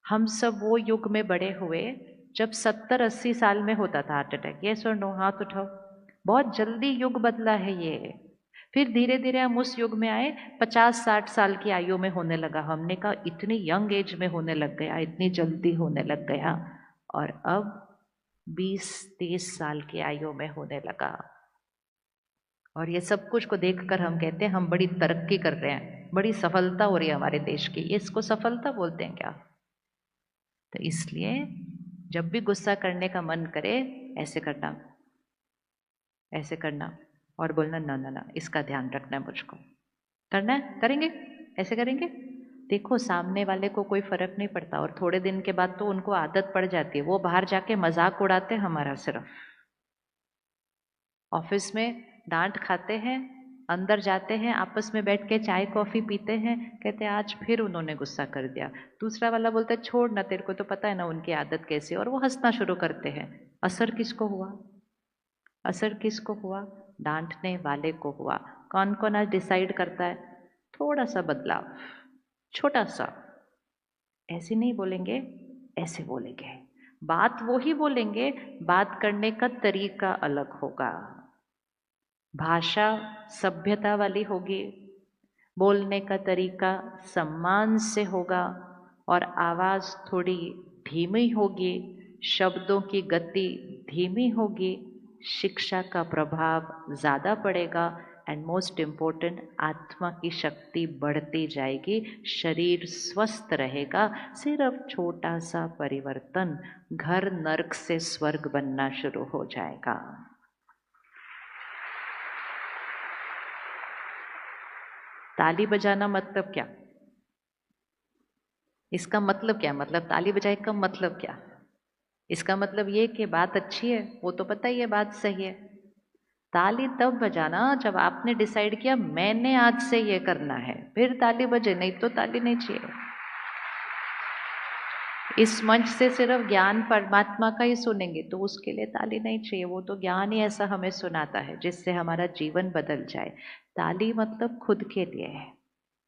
[SPEAKER 3] हम सब वो युग में बड़े हुए जब 70-80 साल में होता था हार्ट अटैक। ये सर नो, हाथ उठाओ। बहुत जल्दी युग बदला है ये। फिर धीरे धीरे हम उस युग में आए, 50-60 साल की आयु में होने लगा। हमने कहा इतनी यंग एज में होने लग गया, इतनी जल्दी होने लग गया। और अब 20-30 साल की आयु में होने लगा। और ये सब कुछ को देखकर हम कहते हैं हम बड़ी तरक्की कर रहे हैं, बड़ी सफलता हो रही है हमारे देश की। इसको सफलता बोलते हैं क्या? तो इसलिए जब भी गुस्सा करने का मन करे, ऐसे करना, ऐसे करना और बोलना ना ना ना, इसका ध्यान रखना है, मुझको करना है, करेंगे, ऐसे करेंगे। देखो सामने वाले को कोई फर्क नहीं पड़ता, और थोड़े दिन के बाद तो उनको आदत पड़ जाती है। वो बाहर जाके मजाक उड़ाते हैं हमारा, सिर्फ ऑफिस में डांट खाते हैं, अंदर जाते हैं, आपस में बैठ के चाय कॉफ़ी पीते हैं, कहते हैं आज फिर उन्होंने गुस्सा कर दिया। दूसरा वाला बोलता है छोड़ ना, तेरे को तो पता है ना उनकी आदत कैसी है, और वो हंसना शुरू करते हैं। असर किसको हुआ? असर किसको हुआ? डांटने वाले को हुआ। कौन कौन आज डिसाइड करता है? थोड़ा सा बदलाव, छोटा सा। ऐसे नहीं बोलेंगे, ऐसे बोलेंगे। बात वो ही बोलेंगे, बात करने का तरीका अलग होगा। भाषा सभ्यता वाली होगी, बोलने का तरीका सम्मान से होगा, और आवाज थोड़ी धीमी होगी, शब्दों की गति धीमी होगी, शिक्षा का प्रभाव ज्यादा पड़ेगा, एंड मोस्ट इम्पोर्टेंट आत्मा की शक्ति बढ़ती जाएगी, शरीर स्वस्थ रहेगा। सिर्फ छोटा सा परिवर्तन, घर नर्क से स्वर्ग बनना शुरू हो जाएगा। ताली बजाना मतलब क्या? इसका मतलब क्या? मतलब ताली बजाए का मतलब क्या? इसका मतलब ये कि बात अच्छी है, वो तो पता ही है बात सही है। ताली तब बजाना जब आपने डिसाइड किया मैंने आज से ये करना है, फिर ताली बजे, नहीं तो ताली नहीं चाहिए। इस मंच से सिर्फ ज्ञान परमात्मा का ही सुनेंगे तो उसके लिए ताली नहीं चाहिए, वो तो ज्ञान ही ऐसा हमें सुनाता है जिससे हमारा जीवन बदल जाए। ताली मतलब खुद के लिए है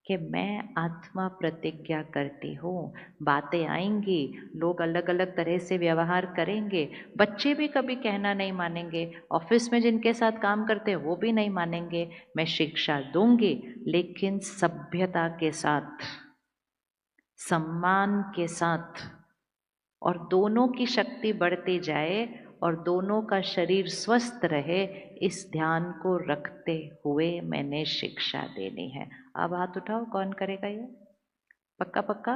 [SPEAKER 3] कि मैं आत्मा प्रतिज्ञा करती हूँ। बातें आएंगी, लोग अलग अलग तरह से व्यवहार करेंगे, बच्चे भी कभी कहना नहीं मानेंगे, ऑफिस में जिनके साथ काम करते हैं वो भी नहीं मानेंगे। मैं शिक्षा दूंगी लेकिन सभ्यता के साथ, सम्मान के साथ, और दोनों की शक्ति बढ़ती जाए और दोनों का शरीर स्वस्थ रहे, इस ध्यान को रखते हुए मैंने शिक्षा देनी है। अब हाथ उठाओ, कौन करेगा ये? पक्का पक्का?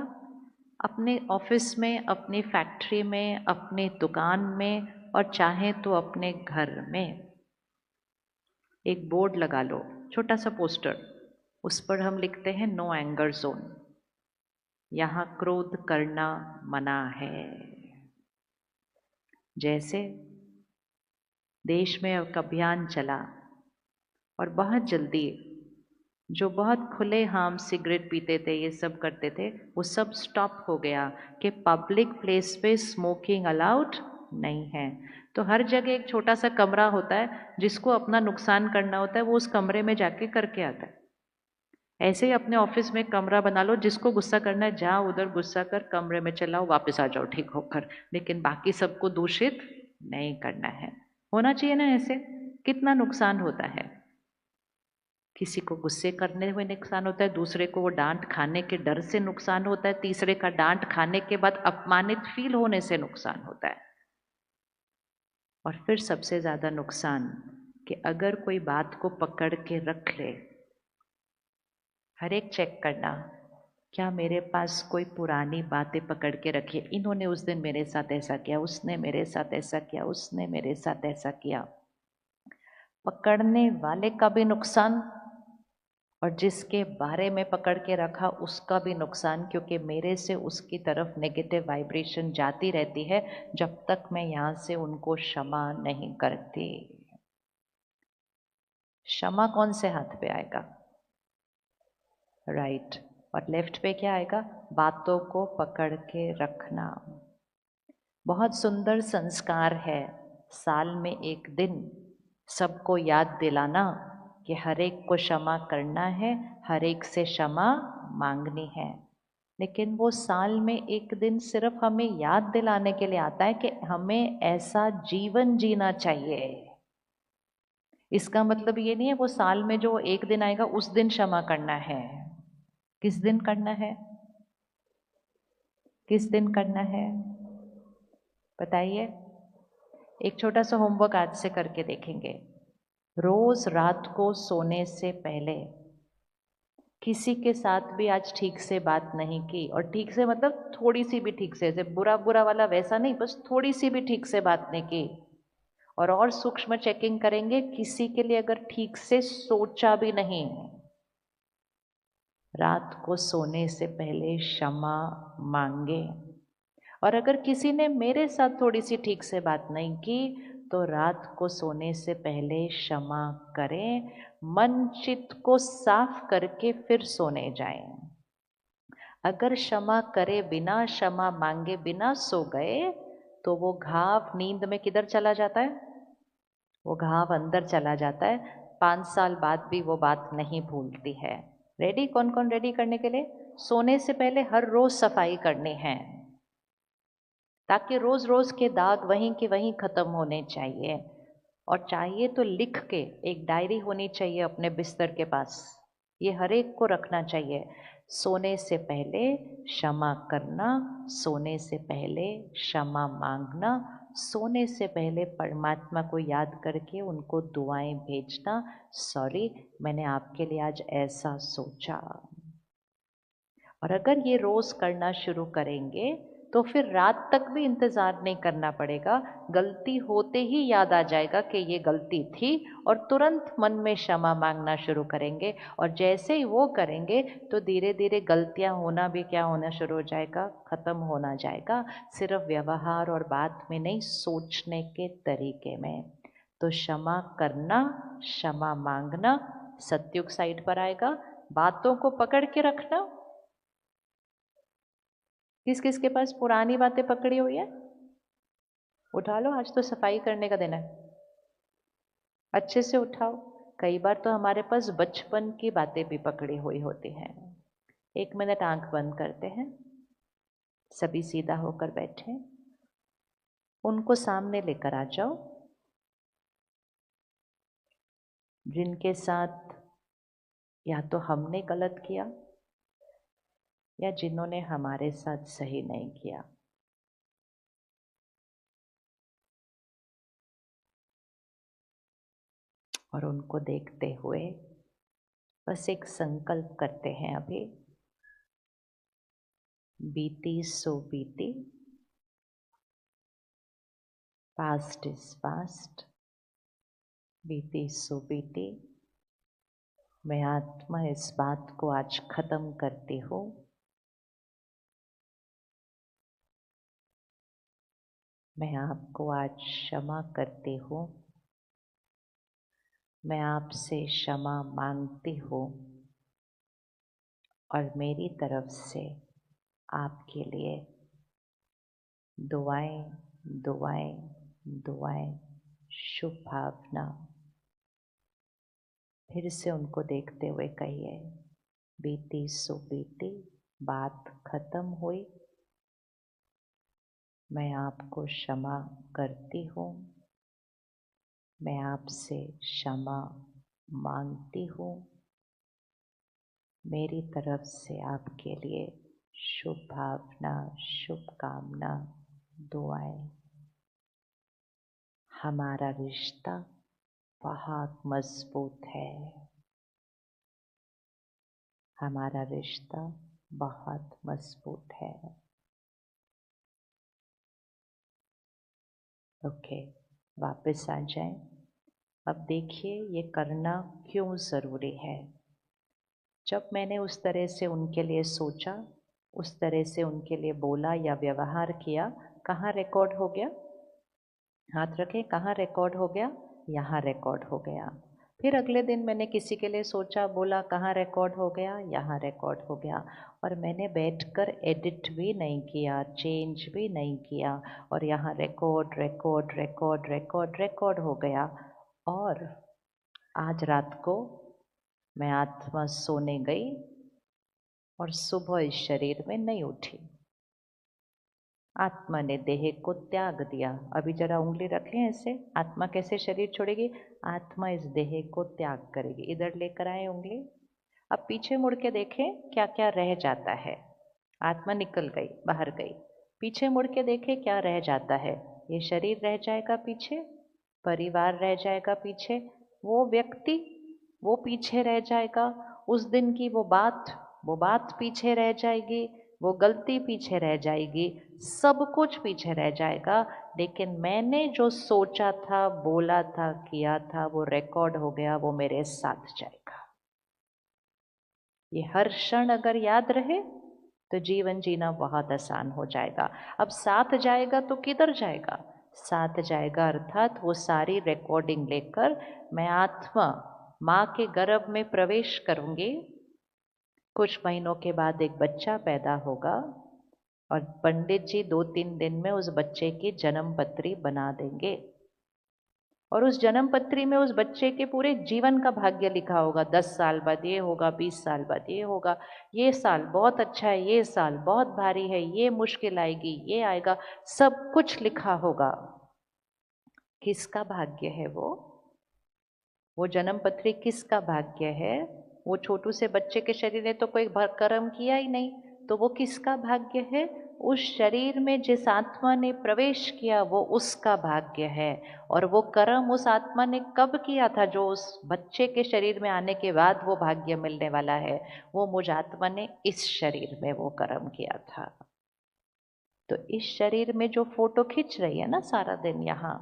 [SPEAKER 3] अपने ऑफिस में, अपनी फैक्ट्री में, अपनी दुकान में, और चाहे तो अपने घर में एक बोर्ड लगा लो, छोटा सा पोस्टर, उस पर हम लिखते हैं नो एंगर जोन। यहाँ क्रोध करना मना है। जैसे देश में एक अभियान चला और बहुत जल्दी जो बहुत खुले आम सिगरेट पीते थे, ये सब करते थे, वो सब स्टॉप हो गया कि पब्लिक प्लेस पे स्मोकिंग अलाउड नहीं है। तो हर जगह एक छोटा सा कमरा होता है, जिसको अपना नुकसान करना होता है वो उस कमरे में जाके करके आता है। ऐसे ही अपने ऑफिस में कमरा बना लो, जिसको गुस्सा करना है जहाँ उधर गुस्सा कर, कमरे में चलाओ, वापस आ जाओ ठीक होकर, लेकिन बाकी सबको दूषित नहीं करना है। होना चाहिए ना ऐसे? कितना नुकसान होता है, किसी को गुस्से करने में नुकसान होता है, दूसरे को वो डांट खाने के डर से नुकसान होता है, तीसरे का डांट खाने के बाद अपमानित फील होने से नुकसान होता है, और फिर सबसे ज्यादा नुकसान कि अगर कोई बात को पकड़ के रख ले। हर एक चेक करना, क्या मेरे पास कोई पुरानी बातें पकड़ के रखी, इन्होंने उस दिन मेरे साथ ऐसा किया, उसने मेरे साथ ऐसा किया, उसने मेरे साथ ऐसा किया। पकड़ने वाले का भी नुकसान और जिसके बारे में पकड़ के रखा उसका भी नुकसान, क्योंकि मेरे से उसकी तरफ नेगेटिव वाइब्रेशन जाती रहती है जब तक मैं यहाँ से उनको क्षमा नहीं करती। क्षमा कौन से हाथ पे आएगा? राइट। और लेफ्ट पे क्या आएगा? बातों को पकड़ के रखना। बहुत सुंदर संस्कार है, साल में एक दिन सबको याद दिलाना कि हर एक को क्षमा करना है, हर एक से क्षमा मांगनी है। लेकिन वो साल में एक दिन सिर्फ हमें याद दिलाने के लिए आता है कि हमें ऐसा जीवन जीना चाहिए। इसका मतलब ये नहीं है वो साल में जो एक दिन आएगा उस दिन क्षमा करना है। किस दिन करना है? किस दिन करना है बताइए? एक छोटा सा होमवर्क आज से करके देखेंगे। रोज रात को सोने से पहले किसी के साथ भी आज ठीक से बात नहीं की, और ठीक से मतलब थोड़ी सी भी ठीक से, जैसे बुरा बुरा वाला वैसा नहीं, बस थोड़ी सी भी ठीक से बात नहीं की। और सूक्ष्म चेकिंग करेंगे, किसी के लिए अगर ठीक से सोचा भी नहीं, रात को सोने से पहले क्षमा मांगे। और अगर किसी ने मेरे साथ थोड़ी सी ठीक से बात नहीं की तो रात को सोने से पहले क्षमा करें, मन चित्त को साफ करके फिर सोने जाएं। अगर क्षमा करे बिना, क्षमा मांगे बिना सो गए तो वो घाव नींद में किधर चला जाता है? वो घाव अंदर चला जाता है। 5 साल बाद भी वो बात नहीं भूलती है। रेडी? कौन कौन रेडी करने के लिए? सोने से पहले हर रोज सफाई करनी है, ताकि रोज रोज के दाग वहीं के वहीं खत्म होने चाहिए। और चाहिए तो लिख के एक डायरी होनी चाहिए अपने बिस्तर के पास, ये हर एक को रखना चाहिए। सोने से पहले क्षमा करना, सोने से पहले क्षमा मांगना, सोने से पहले परमात्मा को याद करके उनको दुआएं भेजना, सॉरी मैंने आपके लिए आज ऐसा सोचा। और अगर ये रोज करना शुरू करेंगे तो फिर रात तक भी इंतजार नहीं करना पड़ेगा। गलती होते ही याद आ जाएगा कि ये गलती थी और तुरंत मन में क्षमा मांगना शुरू करेंगे। और जैसे ही वो करेंगे तो धीरे धीरे गलतियां होना भी क्या होना शुरू हो जाएगा? खत्म होना जाएगा। सिर्फ व्यवहार और बात में नहीं, सोचने के तरीके में। तो क्षमा करना, क्षमा मांगना सतयुग साइड पर आएगा। बातों को पकड़ के रखना, किस किस के पास पुरानी बातें पकड़ी हुई है? उठा लो, आज तो सफाई करने का दिन है, अच्छे से उठाओ। कई बार तो हमारे पास बचपन की बातें भी पकड़ी हुई होती हैं। 1 मिनट आंख बंद करते हैं, सभी सीधा होकर बैठे, उनको सामने लेकर आ जाओ जिनके साथ या तो हमने गलत किया या जिन्होंने हमारे साथ सही नहीं किया। और उनको देखते हुए बस एक संकल्प करते हैं अभी, बीती सो बीती, पास्ट इज पास्ट, बीती सो बीती। मैं आत्मा इस बात को आज खत्म करती हूँ। मैं आपको आज क्षमा करती हूँ। मैं आपसे क्षमा मांगती हूँ और मेरी तरफ से आपके लिए दुआएं दुआएं दुआएं, शुभ भावना। फिर से उनको देखते हुए कहिए, बीती सो बीती, बात खत्म हुई। मैं आपको क्षमा करती हूँ। मैं आपसे क्षमा मांगती हूँ। मेरी तरफ से आपके लिए शुभ भावना, शुभकामना, दुआएं। हमारा रिश्ता बहुत मजबूत है। हमारा रिश्ता बहुत मजबूत है। ओके, वापस आ जाएं। अब देखिए ये करना क्यों ज़रूरी है। जब मैंने उस तरह से उनके लिए सोचा, उस तरह से उनके लिए बोला या व्यवहार किया, कहाँ रिकॉर्ड हो गया? हाथ रखें, कहाँ रिकॉर्ड हो गया? यहाँ रिकॉर्ड हो गया। फिर अगले दिन मैंने किसी के लिए सोचा, बोला, कहाँ रिकॉर्ड हो गया? यहाँ रिकॉर्ड हो गया। और मैंने बैठकर एडिट भी नहीं किया, चेंज भी नहीं किया, और यहाँ record record record record record हो गया। और आज रात को मैं आत्मा सोने गई और सुबह इस शरीर में नहीं उठी। आत्मा ने देह को त्याग दिया। अभी जरा उंगली रखें ऐसे, आत्मा कैसे शरीर छोड़ेगी? आत्मा इस देह को त्याग करेगी। इधर लेकर आए उंगली। अब पीछे मुड़ के देखें क्या क्या रह जाता है। आत्मा निकल गई, बाहर गई। पीछे मुड़ के देखें क्या रह जाता है। ये शरीर रह जाएगा पीछे, परिवार रह जाएगा पीछे, वो व्यक्ति वो पीछे रह जाएगा, उस दिन की वो बात पीछे रह जाएगी, वो गलती पीछे रह जाएगी, सब कुछ पीछे रह जाएगा। लेकिन मैंने जो सोचा था, बोला था, किया था, वो रिकॉर्ड हो गया, वो मेरे साथ जाएगा। ये हर क्षण अगर याद रहे तो जीवन जीना बहुत आसान हो जाएगा। अब साथ जाएगा तो किधर जाएगा? साथ जाएगा, अर्थात वो सारी रिकॉर्डिंग लेकर मैं आत्मा माँ के गर्भ में प्रवेश करूंगी। कुछ महीनों के बाद एक बच्चा पैदा होगा और पंडित जी 2-3 दिन में उस बच्चे की जन्म पत्री बना देंगे और उस जन्म पत्री में उस बच्चे के पूरे जीवन का भाग्य लिखा होगा। 10 साल बाद ये होगा, 20 साल बाद ये होगा, ये साल बहुत अच्छा है, ये साल बहुत भारी है, ये मुश्किल आएगी, ये आएगा, सब कुछ लिखा होगा। किसका भाग्य है वो जन्म पत्री किसका भाग्य है? वो छोटू से बच्चे के शरीर ने तो कोई कर्म किया ही नहीं, तो वो किसका भाग्य है? उस शरीर में जिस आत्मा ने प्रवेश किया वो उसका भाग्य है। और वो कर्म उस आत्मा ने कब किया था? जो उस बच्चे के शरीर में आने के बाद वो भाग्य मिलने वाला है, वो मुझ आत्मा ने इस शरीर में वो कर्म किया था। तो इस शरीर में जो फोटो खींच रही है ना सारा दिन यहाँ,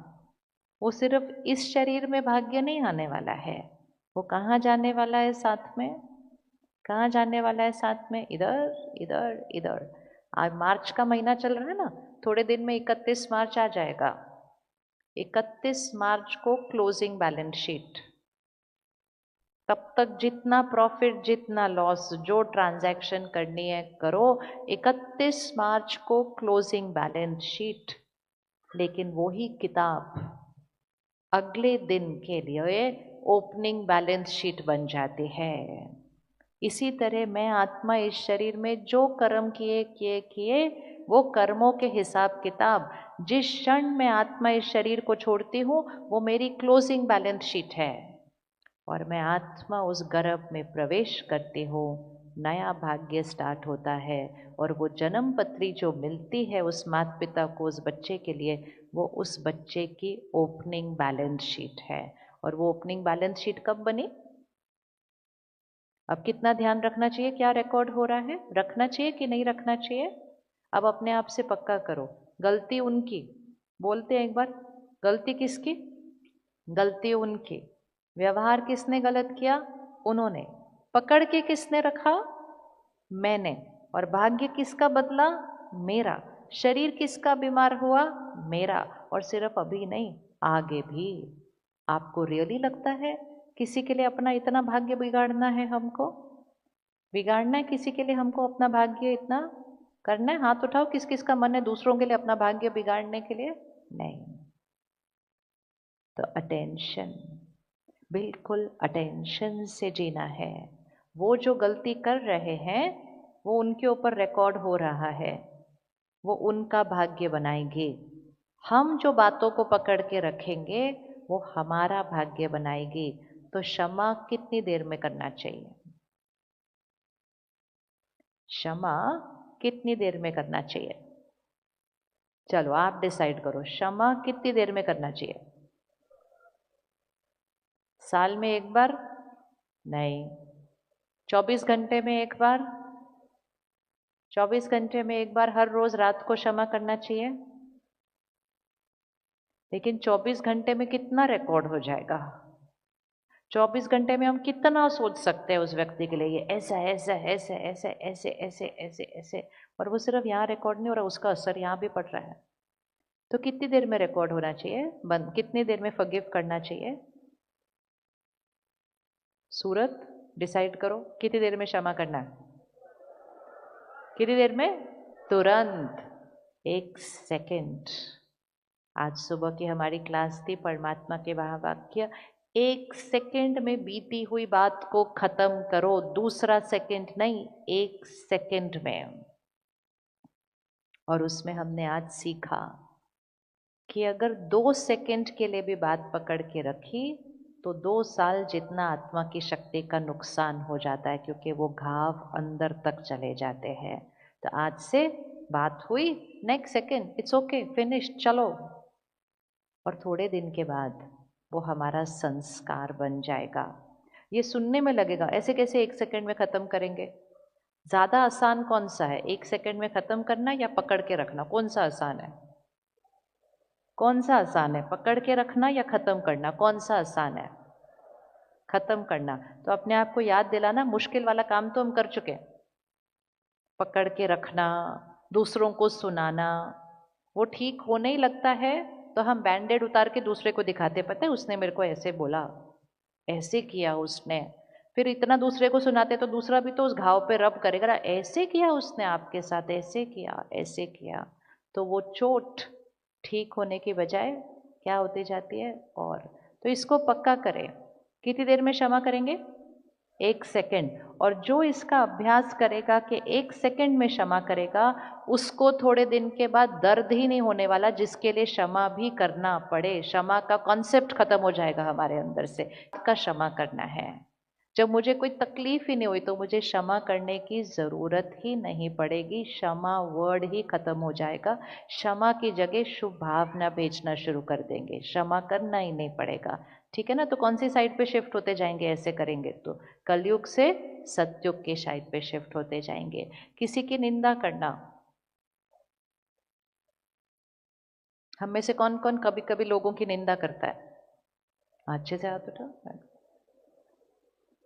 [SPEAKER 3] वो सिर्फ इस शरीर में भाग्य नहीं आने वाला है, वो कहाँ जाने वाला है साथ में? कहाँ जाने वाला है साथ में? इधर इधर इधर। आज मार्च का महीना चल रहा है ना, थोड़े दिन में 31 मार्च आ जाएगा। 31 मार्च को क्लोजिंग बैलेंस शीट। तब तक जितना प्रॉफिट जितना लॉस जो ट्रांजैक्शन करनी है करो। 31 मार्च को क्लोजिंग बैलेंस शीट। लेकिन वही किताब अगले दिन के लिए ओपनिंग बैलेंस शीट बन जाती है। इसी तरह मैं आत्मा इस शरीर में जो कर्म किए वो कर्मों के हिसाब किताब जिस क्षण मैं आत्मा इस शरीर को छोड़ती हूँ वो मेरी क्लोजिंग बैलेंस शीट है। और मैं आत्मा उस गर्भ में प्रवेश करती हूँ, नया भाग्य स्टार्ट होता है। और वो जन्म पत्री जो मिलती है उस माता पिता को उस बच्चे के लिए, वो उस बच्चे की ओपनिंग बैलेंस शीट है। और वो ओपनिंग बैलेंस शीट कब बनी? अब कितना ध्यान रखना चाहिए, क्या रिकॉर्ड हो रहा है, रखना चाहिए कि नहीं रखना चाहिए? अब अपने आप से पक्का करो। गलती उनकी, बोलते हैं एक बार, गलती किसकी? गलती उनकी। व्यवहार किसने गलत किया? उन्होंने। पकड़ के किसने रखा? मैंने। और भाग्य किसका बदला? मेरा। शरीर किसका बीमार हुआ? मेरा। और सिर्फ अभी नहीं, आगे भी। आपको रियली लगता है किसी के लिए अपना इतना भाग्य बिगाड़ना है? हमको बिगाड़ना है किसी के लिए? हमको अपना भाग्य इतना करना है? हाथ उठाओ, किस किस का मन है दूसरों के लिए अपना भाग्य बिगाड़ने के लिए? नहीं। तो अटेंशन, बिल्कुल अटेंशन से जीना है। वो जो गलती कर रहे हैं वो उनके ऊपर रिकॉर्ड हो रहा है, वो उनका भाग्य बनाएंगे। हम जो बातों को पकड़ के रखेंगे वो हमारा भाग्य बनाएगी। तो क्षमा कितनी देर में करना चाहिए? क्षमा कितनी देर में करना चाहिए? चलो आप डिसाइड करो, क्षमा कितनी देर में करना चाहिए? साल में एक बार? नहीं। 24 घंटे में एक बार? 24 घंटे में एक बार हर रोज रात को क्षमा करना चाहिए। लेकिन 24 घंटे में कितना रिकॉर्ड हो जाएगा? 24 घंटे में हम कितना सोच सकते हैं उस व्यक्ति के लिए, ये ऐसा ऐसा ऐसे ऐसे ऐसे ऐसे ऐसे ऐसे, और वो सिर्फ यहाँ रिकॉर्ड नहीं हो रहा, उसका असर यहाँ भी पड़ रहा है। तो कितनी देर में रिकॉर्ड होना चाहिए? बंद कितनी देर में फॉरगिव करना चाहिए? सूरत डिसाइड करो, कितनी देर में क्षमा करना है? कितनी देर में? तुरंत, 1 सेकेंड। आज सुबह की हमारी क्लास थी परमात्मा के महावाक्य, 1 सेकेंड में बीती हुई बात को खत्म करो। दूसरा सेकेंड नहीं, 1 सेकेंड में। और उसमें हमने आज सीखा कि अगर 2 सेकेंड के लिए भी बात पकड़ के रखी तो 2 साल जितना आत्मा की शक्ति का नुकसान हो जाता है, क्योंकि वो घाव अंदर तक चले जाते हैं। तो आज से बात हुई, next second it's okay, finish, चलो। और थोड़े दिन के बाद वो हमारा संस्कार बन जाएगा। ये सुनने में लगेगा ऐसे कैसे 1 सेकेंड में ख़त्म करेंगे? ज़्यादा आसान कौन सा है, 1 सेकेंड में ख़त्म करना या पकड़ के रखना? कौन सा आसान है? कौन सा आसान है, पकड़ के रखना या ख़त्म करना? कौन सा आसान है? ख़त्म करना। तो अपने आप को याद दिलाना, मुश्किल वाला काम तो हम कर चुके। पकड़ के रखना, दूसरों को सुनाना, वो ठीक होने ही लगता है तो हम बैंडेड उतार के दूसरे को दिखाते, पता है उसने मेरे को ऐसे बोला, ऐसे किया उसने, फिर इतना दूसरे को सुनाते तो दूसरा भी तो उस घाव पे रब करेगा ना, ऐसे किया उसने आपके साथ, ऐसे किया, ऐसे किया। तो वो चोट ठीक होने की बजाय क्या होती जाती है और। तो इसको पक्का करें। कितनी देर में क्षमा करेंगे? 1 सेकंड। और जो इसका अभ्यास करेगा कि 1 सेकंड में क्षमा करेगा, उसको थोड़े दिन के बाद दर्द ही नहीं होने वाला जिसके लिए क्षमा भी करना पड़े। क्षमा का कॉन्सेप्ट खत्म हो जाएगा हमारे अंदर से, का क्षमा करना है। जब मुझे कोई तकलीफ ही नहीं हुई तो मुझे क्षमा करने की जरूरत ही नहीं पड़ेगी, क्षमा वर्ड ही खत्म हो जाएगा। क्षमा की जगह शुभ भावना भेजना शुरू कर देंगे, क्षमा करना ही नहीं पड़ेगा। ठीक है ना? तो कौन सी साइड पे शिफ्ट होते जाएंगे ऐसे करेंगे तो? कलयुग से सतयुग की साइड पे शिफ्ट होते जाएंगे। किसी की निंदा करना, हम में से कौन कौन कभी कभी लोगों की निंदा करता है? अच्छे से हाथ उठाओ।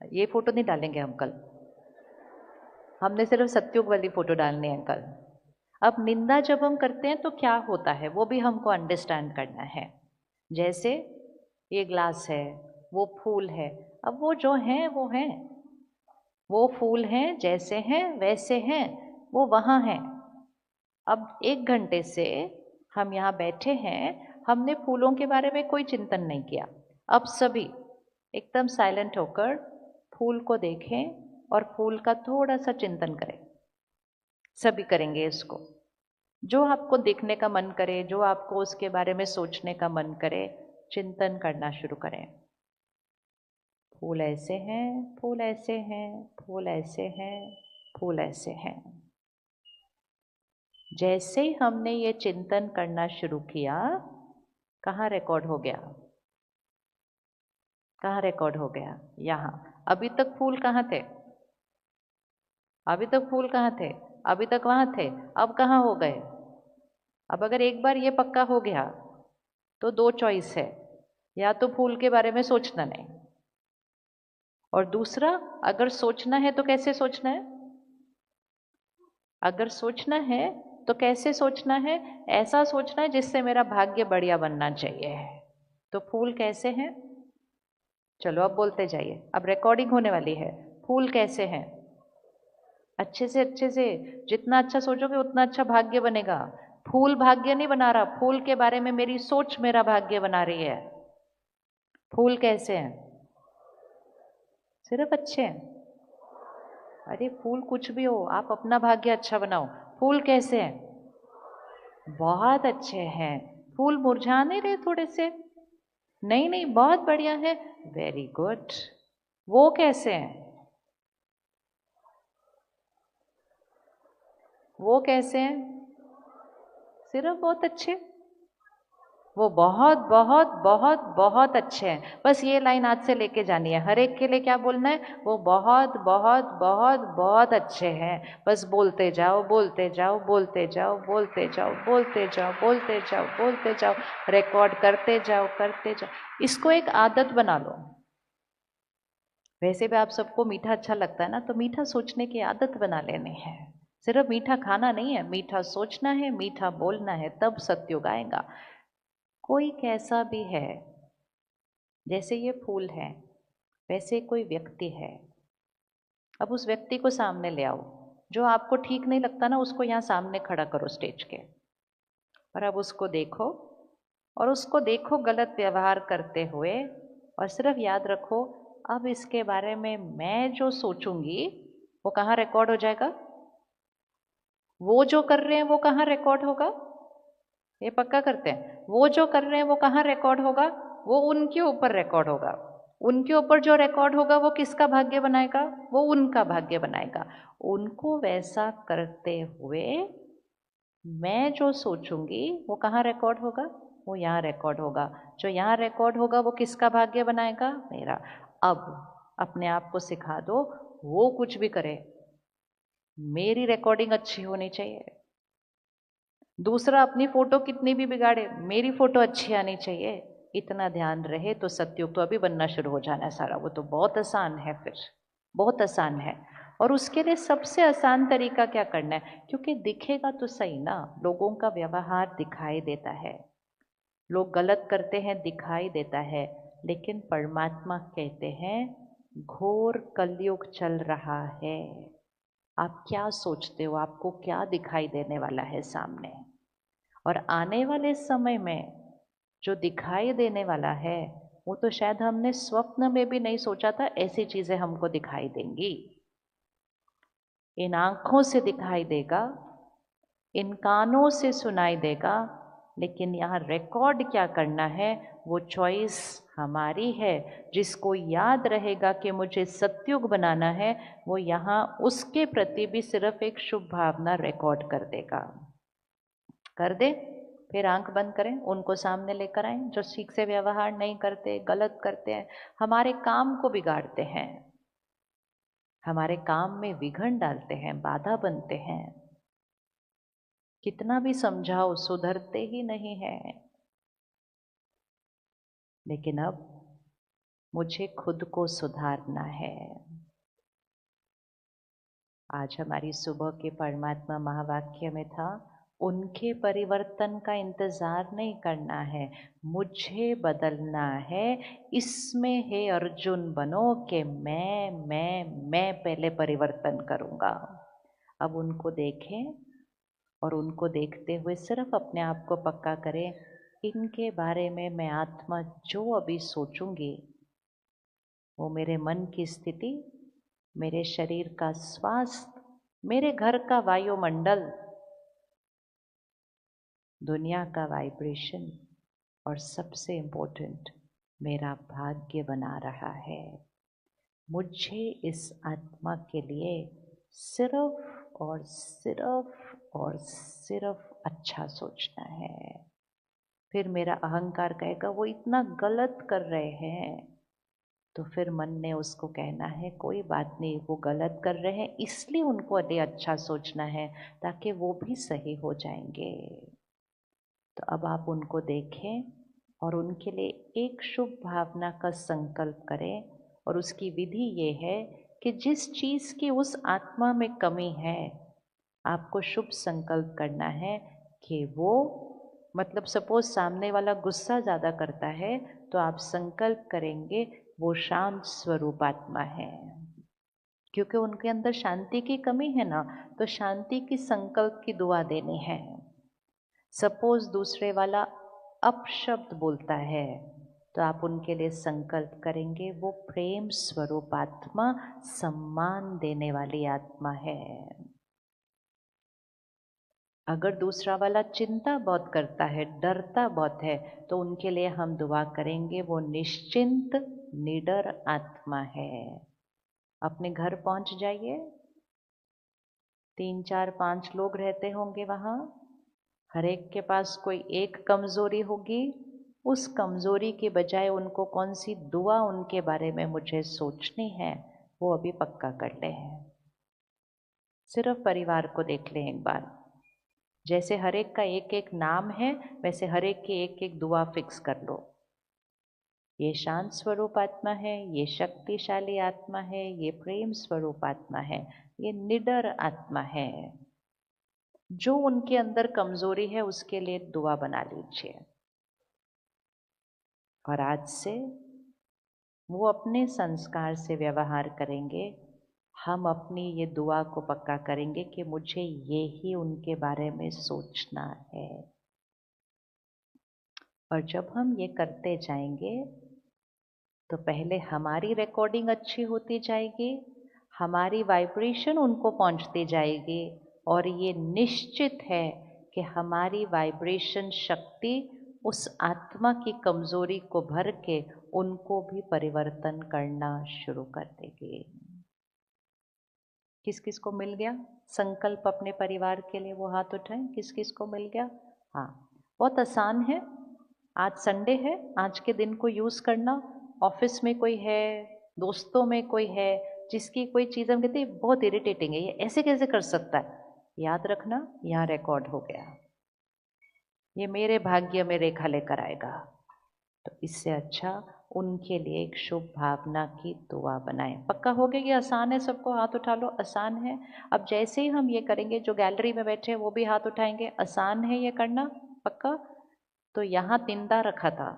[SPEAKER 3] ये फोटो नहीं डालेंगे हम कल, हमने सिर्फ सतयुग वाली फोटो डालनी है कल। अब निंदा जब हम करते हैं तो क्या होता है वो भी हमको अंडरस्टैंड करना है। जैसे ये ग्लास है, वो फूल है, अब वो जो हैं वो हैं, वो फूल हैं, जैसे हैं वैसे हैं, वो वहाँ हैं। अब 1 घंटे से हम यहाँ बैठे हैं, हमने फूलों के बारे में कोई चिंतन नहीं किया। अब सभी एकदम साइलेंट होकर फूल को देखें और फूल का थोड़ा सा चिंतन करें। सभी करेंगे इसको। जो आपको देखने का मन करे, जो आपको उसके बारे में सोचने का मन करे, चिंतन करना शुरू करें। फूल ऐसे हैं, फूल ऐसे हैं, फूल ऐसे हैं, फूल ऐसे हैं। जैसे ही हमने ये चिंतन करना शुरू किया, कहाँ रिकॉर्ड हो गया? कहाँ रिकॉर्ड हो गया? यहाँ। अभी तक फूल कहाँ थे? अभी तक फूल कहाँ थे? अभी तक वहाँ थे, अब कहाँ हो गए? अब अगर एक बार ये पक्का हो गया तो 2 चॉइस है, या तो फूल के बारे में सोचना नहीं, और दूसरा अगर सोचना है तो कैसे सोचना है? अगर सोचना है तो कैसे सोचना है? ऐसा सोचना है जिससे मेरा भाग्य बढ़िया बनना चाहिए। तो फूल कैसे हैं? चलो अब बोलते जाइए, अब रिकॉर्डिंग होने वाली है। फूल कैसे हैं? अच्छे से जितना अच्छा सोचोगे उतना अच्छा भाग्य बनेगा। फूल भाग्य नहीं बना रहा, फूल के बारे में मेरी सोच मेरा भाग्य बना रही है। फूल कैसे हैं? सिर्फ अच्छे हैं। अरे फूल कुछ भी हो, आप अपना भाग्य अच्छा बनाओ। फूल कैसे हैं? बहुत अच्छे हैं। फूल मुरझा नहीं रहे थोड़े से? नहीं नहीं, बहुत बढ़िया है। Very good. वो कैसे हैं? वो कैसे हैं? सिर्फ बहुत अच्छे। वो बहुत बहुत बहुत बहुत अच्छे हैं। बस ये लाइन आज से लेके जानी है, हर एक के लिए क्या बोलना है? वो बहुत बहुत बहुत बहुत अच्छे हैं। बस बोलते जाओ, बोलते जाओ, बोलते जाओ, बोलते जाओ, बोलते जाओ, बोलते जाओ, बोलते जाओ, रिकॉर्ड करते जाओ, करते जाओ। इसको एक आदत बना लो। वैसे भी आप सबको मीठा अच्छा लगता है ना, तो मीठा सोचने की आदत बना लेनी है। सिर्फ मीठा खाना नहीं है, मीठा सोचना है, मीठा बोलना है, तब सत्युग आएगा। कोई कैसा भी है, जैसे ये फूल है वैसे कोई व्यक्ति है। अब उस व्यक्ति को सामने ले आओ। जो आपको ठीक नहीं लगता ना, उसको यहाँ सामने खड़ा करो स्टेज के, और अब उसको देखो, और उसको देखो गलत व्यवहार करते हुए, और सिर्फ याद रखो अब इसके बारे में मैं जो सोचूंगी वो कहाँ रिकॉर्ड हो जाएगा? वो जो कर रहे हैं वो कहाँ रिकॉर्ड होगा? ये पक्का करते हैं। वो जो कर रहे हैं वो कहाँ रिकॉर्ड होगा? वो उनके ऊपर रिकॉर्ड होगा। उनके ऊपर जो रिकॉर्ड होगा वो किसका भाग्य बनाएगा? वो उनका भाग्य बनाएगा। उनको वैसा करते हुए मैं जो सोचूंगी वो कहाँ रिकॉर्ड होगा? वो यहाँ रिकॉर्ड होगा। जो यहाँ रिकॉर्ड होगा वो किसका भाग्य बनाएगा? मेरा। अब अपने आप को सिखा दो, वो कुछ भी करे, मेरी रिकॉर्डिंग अच्छी होनी चाहिए। दूसरा अपनी फोटो कितनी भी बिगाड़े, मेरी फोटो अच्छी आनी चाहिए। इतना ध्यान रहे तो सत्युग तो अभी बनना शुरू हो जाना है सारा। वो तो बहुत आसान है, फिर बहुत आसान है। और उसके लिए सबसे आसान तरीका क्या करना है? क्योंकि दिखेगा तो सही ना, लोगों का व्यवहार दिखाई देता है। लोग गलत करते हैं दिखाई देता है, लेकिन परमात्मा कहते हैं घोर कलयुग चल रहा है। आप क्या सोचते हो, आपको क्या दिखाई देने वाला है सामने? और आने वाले समय में जो दिखाई देने वाला है वो तो शायद हमने स्वप्न में भी नहीं सोचा था ऐसी चीजें हमको दिखाई देंगी। इन आंखों से दिखाई देगा, इन कानों से सुनाई देगा, लेकिन यहाँ रिकॉर्ड क्या करना है वो चॉइस हमारी है। जिसको याद रहेगा कि मुझे सत्युग बनाना है, वो यहाँ उसके प्रति भी सिर्फ एक शुभ भावना रिकॉर्ड कर देगा। कर दे, फिर आंख बंद करें, उनको सामने लेकर आए जो ठीक से व्यवहार नहीं करते, गलत करते हैं, हमारे काम को बिगाड़ते हैं, हमारे काम में विघ्न डालते हैं, बाधा बनते हैं। कितना भी समझाओ सुधरते ही नहीं है। लेकिन अब मुझे खुद को सुधारना है। आज हमारी सुबह के परमात्मा महावाक्य में था, उनके परिवर्तन का इंतजार नहीं करना है, मुझे बदलना है। इसमें हे अर्जुन बनो कि मैं पहले परिवर्तन करूँगा। अब उनको देखें और उनको देखते हुए सिर्फ अपने आप को पक्का करें, इनके बारे में मैं आत्मा जो अभी सोचूंगी वो मेरे मन की स्थिति, मेरे शरीर का स्वास्थ्य, मेरे घर का वायुमंडल, दुनिया का वाइब्रेशन और सबसे इम्पोर्टेंट मेरा भाग्य बना रहा है। मुझे इस आत्मा के लिए सिर्फ और सिर्फ और सिर्फ अच्छा सोचना है। फिर मेरा अहंकार कहेगा वो इतना गलत कर रहे हैं, तो फिर मन ने उसको कहना है कोई बात नहीं, वो गलत कर रहे हैं इसलिए उनको अभी अच्छा सोचना है ताकि वो भी सही हो जाएंगे। तो अब आप उनको देखें और उनके लिए एक शुभ भावना का संकल्प करें। और उसकी विधि ये है कि जिस चीज़ की उस आत्मा में कमी है, आपको शुभ संकल्प करना है कि वो, मतलब सपोज सामने वाला गुस्सा ज़्यादा करता है तो आप संकल्प करेंगे वो शांत स्वरूप आत्मा है, क्योंकि उनके अंदर शांति की कमी है ना, तो शांति की संकल्प की दुआ देनी है। सपोज दूसरे वाला अपशब्द बोलता है तो आप उनके लिए संकल्प करेंगे वो प्रेम स्वरूप आत्मा, सम्मान देने वाली आत्मा है। अगर दूसरा वाला चिंता बहुत करता है, डरता बहुत है, तो उनके लिए हम दुआ करेंगे वो निश्चिंत निडर आत्मा है। अपने घर पहुंच जाइए, 3 4 5 लोग रहते होंगे वहाँ, हर एक के पास कोई एक कमजोरी होगी। उस कमजोरी के बजाय उनको कौन सी दुआ उनके बारे में मुझे सोचनी है वो अभी पक्का कर ले। सिर्फ परिवार को देख लें एक बार, जैसे हर एक का एक एक नाम है वैसे हर एक की एक एक दुआ फिक्स कर लो। ये शांत स्वरूप आत्मा है, ये शक्तिशाली आत्मा है, ये प्रेम स्वरूप आत्मा है, ये निडर आत्मा है। जो उनके अंदर कमजोरी है उसके लिए दुआ बना लीजिए। और आज से वो अपने संस्कार से व्यवहार करेंगे। हम अपनी ये दुआ को पक्का करेंगे कि मुझे ये ही उनके बारे में सोचना है। और जब हम ये करते जाएंगे तो पहले हमारी रिकॉर्डिंग अच्छी होती जाएगी, हमारी वाइब्रेशन उनको पहुंचती जाएगी, और ये निश्चित है कि हमारी वाइब्रेशन शक्ति उस आत्मा की कमजोरी को भर के उनको भी परिवर्तन करना शुरू कर देगी। किस किस को मिल गया संकल्प अपने परिवार के लिए? वो हाथ उठाएं, किस किस को मिल गया? हाँ, बहुत आसान है। आज संडे है, आज के दिन को यूज करना। ऑफिस में कोई है, दोस्तों में कोई है जिसकी कोई चीज़ हम कहते हैं बहुत इरिटेटिंग है, ये ऐसे कैसे कर सकता है, याद रखना यहाँ रिकॉर्ड हो गया, ये मेरे भाग्य में रेखा लेकर आएगा। तो इससे अच्छा उनके लिए एक शुभ भावना की दुआ बनाएं। पक्का हो गया? ये आसान है, सबको हाथ उठा लो, आसान है। अब जैसे ही हम ये करेंगे, जो गैलरी में बैठे हैं वो भी हाथ उठाएंगे, आसान है ये करना, पक्का। तो यहाँ निंदा रखा था।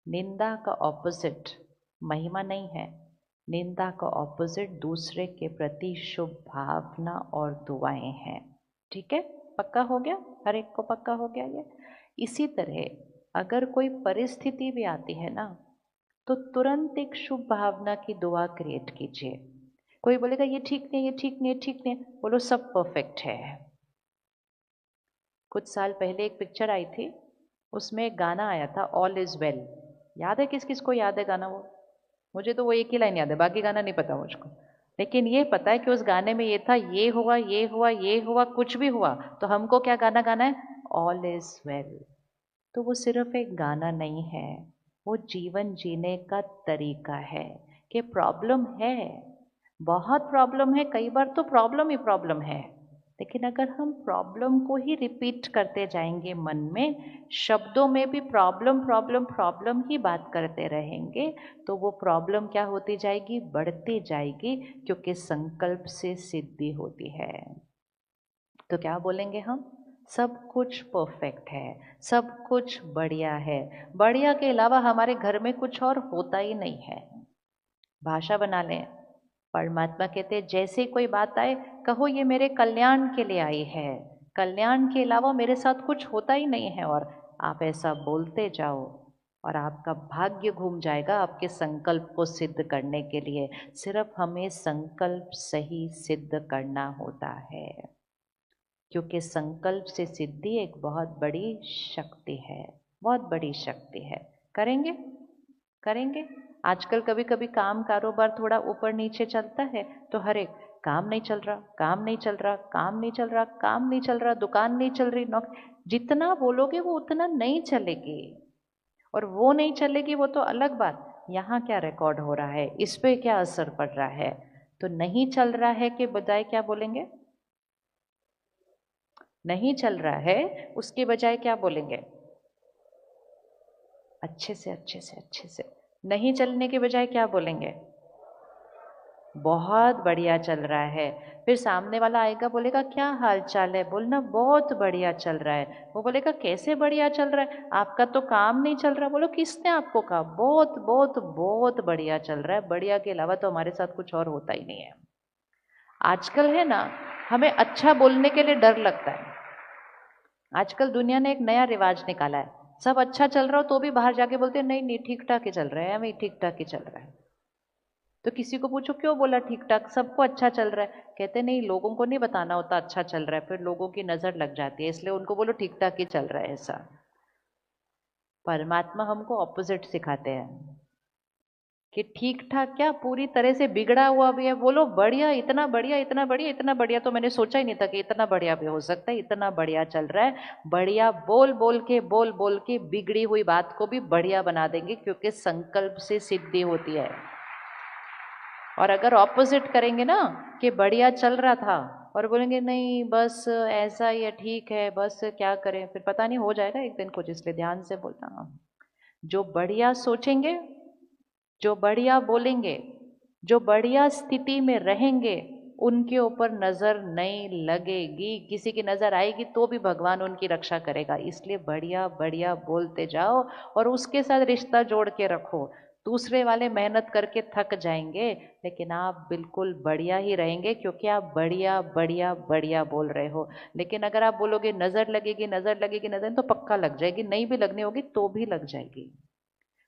[SPEAKER 3] निंदा का ऑपोजिट महिमा नहीं है, निंदा का ऑपोजिट दूसरे के प्रति शुभ भावना और दुआएं हैं। ठीक है, पक्का हो गया? हर एक को पक्का हो गया ये? इसी तरह अगर कोई परिस्थिति भी आती है ना, तो तुरंत एक शुभ भावना की दुआ क्रिएट कीजिए। कोई बोलेगा ये ठीक नहीं, ये ठीक नहीं, ये ठीक नहीं, बोलो सब परफेक्ट है। कुछ साल पहले एक पिक्चर आई थी, उसमें एक गाना आया था, ऑल इज वेल। याद है? किस किस को याद है गाना वो? मुझे तो वो एक ही लाइन याद है, बाकी गाना नहीं पता मुझको। लेकिन ये पता है कि उस गाने में ये था, ये हुआ, ये हुआ, ये हुआ, कुछ भी हुआ तो हमको क्या गाना गाना है? All is well. तो वो सिर्फ एक गाना नहीं है, वो जीवन जीने का तरीका है कि प्रॉब्लम है, बहुत प्रॉब्लम है, कई बार तो प्रॉब्लम ही प्रॉब्लम है, लेकिन अगर हम प्रॉब्लम को ही रिपीट करते जाएंगे मन में, शब्दों में भी प्रॉब्लम प्रॉब्लम प्रॉब्लम ही बात करते रहेंगे, तो वो प्रॉब्लम क्या होती जाएगी? बढ़ती जाएगी, क्योंकि संकल्प से सिद्धि होती है। तो क्या बोलेंगे हम? सब कुछ परफेक्ट है, सब कुछ बढ़िया है, बढ़िया के अलावा हमारे घर में कुछ और होता ही नहीं है। भाषा बना लें। परमात्मा कहते हैं जैसे ही कोई बात आए, कहो ये मेरे कल्याण के लिए आई है, कल्याण के अलावा मेरे साथ कुछ होता ही नहीं है। और आप ऐसा बोलते जाओ और आपका भाग्य घूम जाएगा आपके संकल्प को सिद्ध करने के लिए। सिर्फ हमें संकल्प सही सिद्ध करना होता है, क्योंकि संकल्प से सिद्धि एक बहुत बड़ी शक्ति है, बहुत बड़ी शक्ति है। करेंगे? करेंगे? आजकल कभी कभी काम कारोबार थोड़ा ऊपर नीचे चलता है, तो हर एक काम नहीं चल रहा, काम नहीं चल रहा, काम नहीं चल रहा, काम नहीं चल रहा, दुकान नहीं चल रही, जितना बोलोगे वो उतना नहीं चलेगी। और वो नहीं चलेगी वो तो अलग बात, यहाँ क्या रिकॉर्ड हो रहा है, इस पे क्या असर पड़ रहा है। तो नहीं चल रहा है के बजाय क्या बोलेंगे? नहीं चल रहा है उसके बजाय क्या बोलेंगे? अच्छे से अच्छे से अच्छे से। नहीं चलने के बजाय क्या बोलेंगे? बहुत बढ़िया चल रहा है। फिर सामने वाला आएगा, बोलेगा क्या हाल चाल है, बोलना बहुत बढ़िया चल रहा है। वो बोलेगा कैसे बढ़िया चल रहा है, आपका तो काम नहीं चल रहा। बोलो किसने आपको कहा? बहुत बहुत बहुत बढ़िया चल रहा है, बढ़िया के अलावा तो हमारे साथ कुछ और होता ही नहीं है। आजकल है ना, हमें अच्छा बोलने के लिए डर लगता है। आजकल दुनिया ने एक नया रिवाज निकाला है, सब अच्छा चल रहा हो तो भी बाहर जाके बोलते हैं नहीं नहीं ठीक ठाक ही चल रहा है, हमें ठीक ठाक ही चल रहा है। तो किसी को पूछो क्यों बोला ठीक ठाक, सबको अच्छा चल रहा है, कहते नहीं लोगों को नहीं बताना होता अच्छा चल रहा है, फिर लोगों की नजर लग जाती है, इसलिए उनको बोलो ठीक ठाक ही चल रहा है। ऐसा परमात्मा हमको ऑपोजिट सिखाते हैं कि ठीक ठाक क्या, पूरी तरह से बिगड़ा हुआ भी है। बोलो बढ़िया, इतना बढ़िया, इतना बढ़िया, इतना बढ़िया तो मैंने सोचा ही नहीं था कि इतना बढ़िया भी हो सकता है, इतना बढ़िया चल रहा है। बढ़िया बोल बोल के बिगड़ी हुई बात को भी बढ़िया बना देंगे, क्योंकि संकल्प से सिद्धि होती है। और अगर ऑपोजिट करेंगे ना कि बढ़िया चल रहा था और बोलेंगे नहीं बस ऐसा ही है, ठीक है, बस क्या करें, फिर पता नहीं हो जाएगा एक दिन कुछ, इसलिए ध्यान से बोलना। जो बढ़िया सोचेंगे, जो बढ़िया बोलेंगे, जो बढ़िया स्थिति में रहेंगे, उनके ऊपर नजर नहीं लगेगी। किसी की नजर आएगी तो भी भगवान उनकी रक्षा करेगा। इसलिए बढ़िया बढ़िया बोलते जाओ और उसके साथ रिश्ता जोड़ के रखो। दूसरे वाले मेहनत करके थक जाएंगे, लेकिन आप बिल्कुल बढ़िया ही रहेंगे, क्योंकि आप बढ़िया बढ़िया बढ़िया बोल रहे हो। लेकिन अगर आप बोलोगे नजर लगेगी, नजर लगेगी, नजर, तो पक्का लग जाएगी, नहीं भी लगनी होगी तो भी लग जाएगी।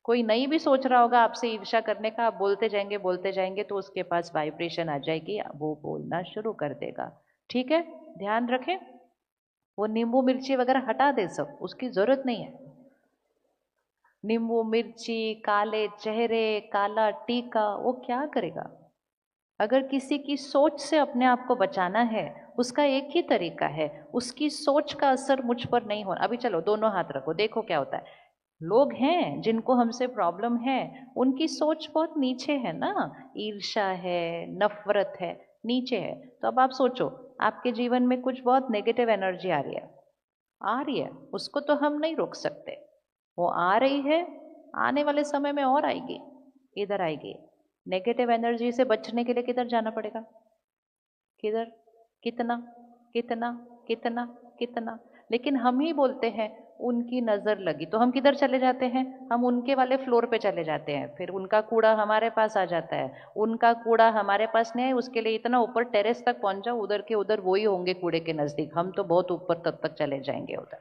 [SPEAKER 3] कोई नहीं भी सोच रहा होगा आपसे ईर्ष्या करने का, आप बोलते जाएंगे तो उसके पास वाइब्रेशन आ जाएगी, वो बोलना शुरू कर देगा। ठीक है, ध्यान रखें। वो नींबू मिर्ची वगैरह हटा दे, सब उसकी जरूरत नहीं है। नींबू मिर्ची, काले चेहरे, काला टीका, वो क्या करेगा? अगर किसी की सोच से अपने आप को बचाना है, उसका एक ही तरीका है, उसकी सोच का असर मुझ पर नहीं होना। अभी चलो दोनों हाथ रखो, देखो क्या होता है। लोग हैं जिनको हमसे प्रॉब्लम है, उनकी सोच बहुत नीचे है ना, ईर्ष्या है, नफरत है, नीचे है। तो अब आप सोचो, आपके जीवन में कुछ बहुत नेगेटिव एनर्जी आ रही है, उसको तो हम नहीं रोक सकते, वो आ रही है, आने वाले समय में और आएगी, इधर आएगी। नेगेटिव एनर्जी से बचने के लिए किधर जाना पड़ेगा? किधर? कितना कितना कितना कितना? लेकिन हम ही बोलते हैं उनकी नज़र लगी तो हम किधर चले जाते हैं, हम उनके वाले फ्लोर पे चले जाते हैं, फिर उनका कूड़ा हमारे पास आ जाता है, उनका कूड़ा हमारे पास नहीं है, उसके लिए इतना ऊपर टेरेस तक पहुंच जाओ, उधर के उधर वही होंगे कूड़े के नज़दीक, हम तो बहुत ऊपर तक चले जाएंगे उधर,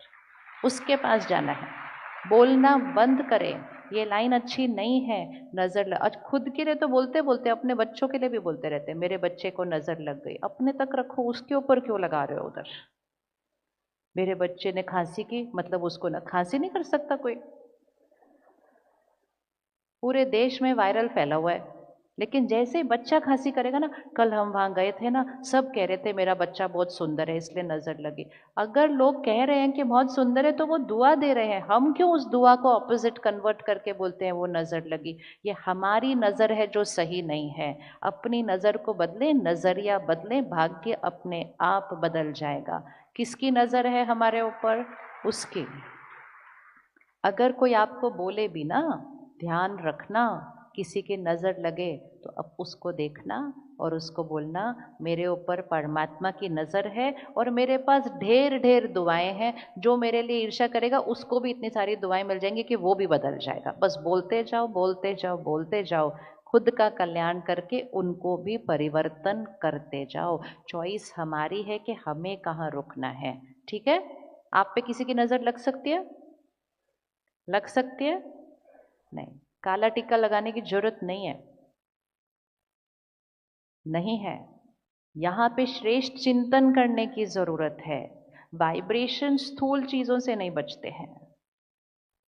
[SPEAKER 3] उसके पास जाना है। बोलना बंद करें, ये लाइन अच्छी नहीं है, नज़र आज खुद के लिए तो बोलते बोलते अपने बच्चों के लिए भी बोलते रहते हैं, मेरे बच्चे को नज़र लग गई, अपने तक रखो, उसके ऊपर क्यों लगा रहे हो उधर। मेरे बच्चे ने खांसी की, मतलब उसको ना खांसी नहीं कर सकता कोई। पूरे देश में वायरल फैला हुआ है, लेकिन जैसे ही बच्चा खांसी करेगा ना, कल हम वहां गए थे ना, सब कह रहे थे मेरा बच्चा बहुत सुंदर है इसलिए नजर लगी। अगर लोग कह रहे हैं कि बहुत सुंदर है तो वो दुआ दे रहे हैं, हम क्यों उस दुआ को ऑपोजिट कन्वर्ट करके बोलते हैं वो नजर लगी। ये हमारी नजर है जो सही नहीं है। अपनी नजर को बदलें, नजरिया बदलें, भाग्य अपने आप बदल जाएगा। किसकी नजर है हमारे ऊपर? उसकी। अगर कोई आपको बोले भी ना, ध्यान रखना, किसी की नज़र लगे तो अब उसको देखना और उसको बोलना मेरे ऊपर परमात्मा की नज़र है और मेरे पास ढेर ढेर दुआएं हैं, जो मेरे लिए ईर्ष्या करेगा उसको भी इतनी सारी दुआएं मिल जाएंगी कि वो भी बदल जाएगा। बस बोलते जाओ, बोलते जाओ, बोलते जाओ, खुद का कल्याण करके उनको भी परिवर्तन करते जाओ। चॉइस हमारी है कि हमें कहाँ रुकना है। ठीक है? आप पे किसी की नज़र लग सकती है? लग सकती है? नहीं, काला टीका लगाने की जरूरत नहीं है, नहीं है। यहाँ पे श्रेष्ठ चिंतन करने की जरूरत है। वाइब्रेशन स्थूल चीजों से नहीं बचते हैं।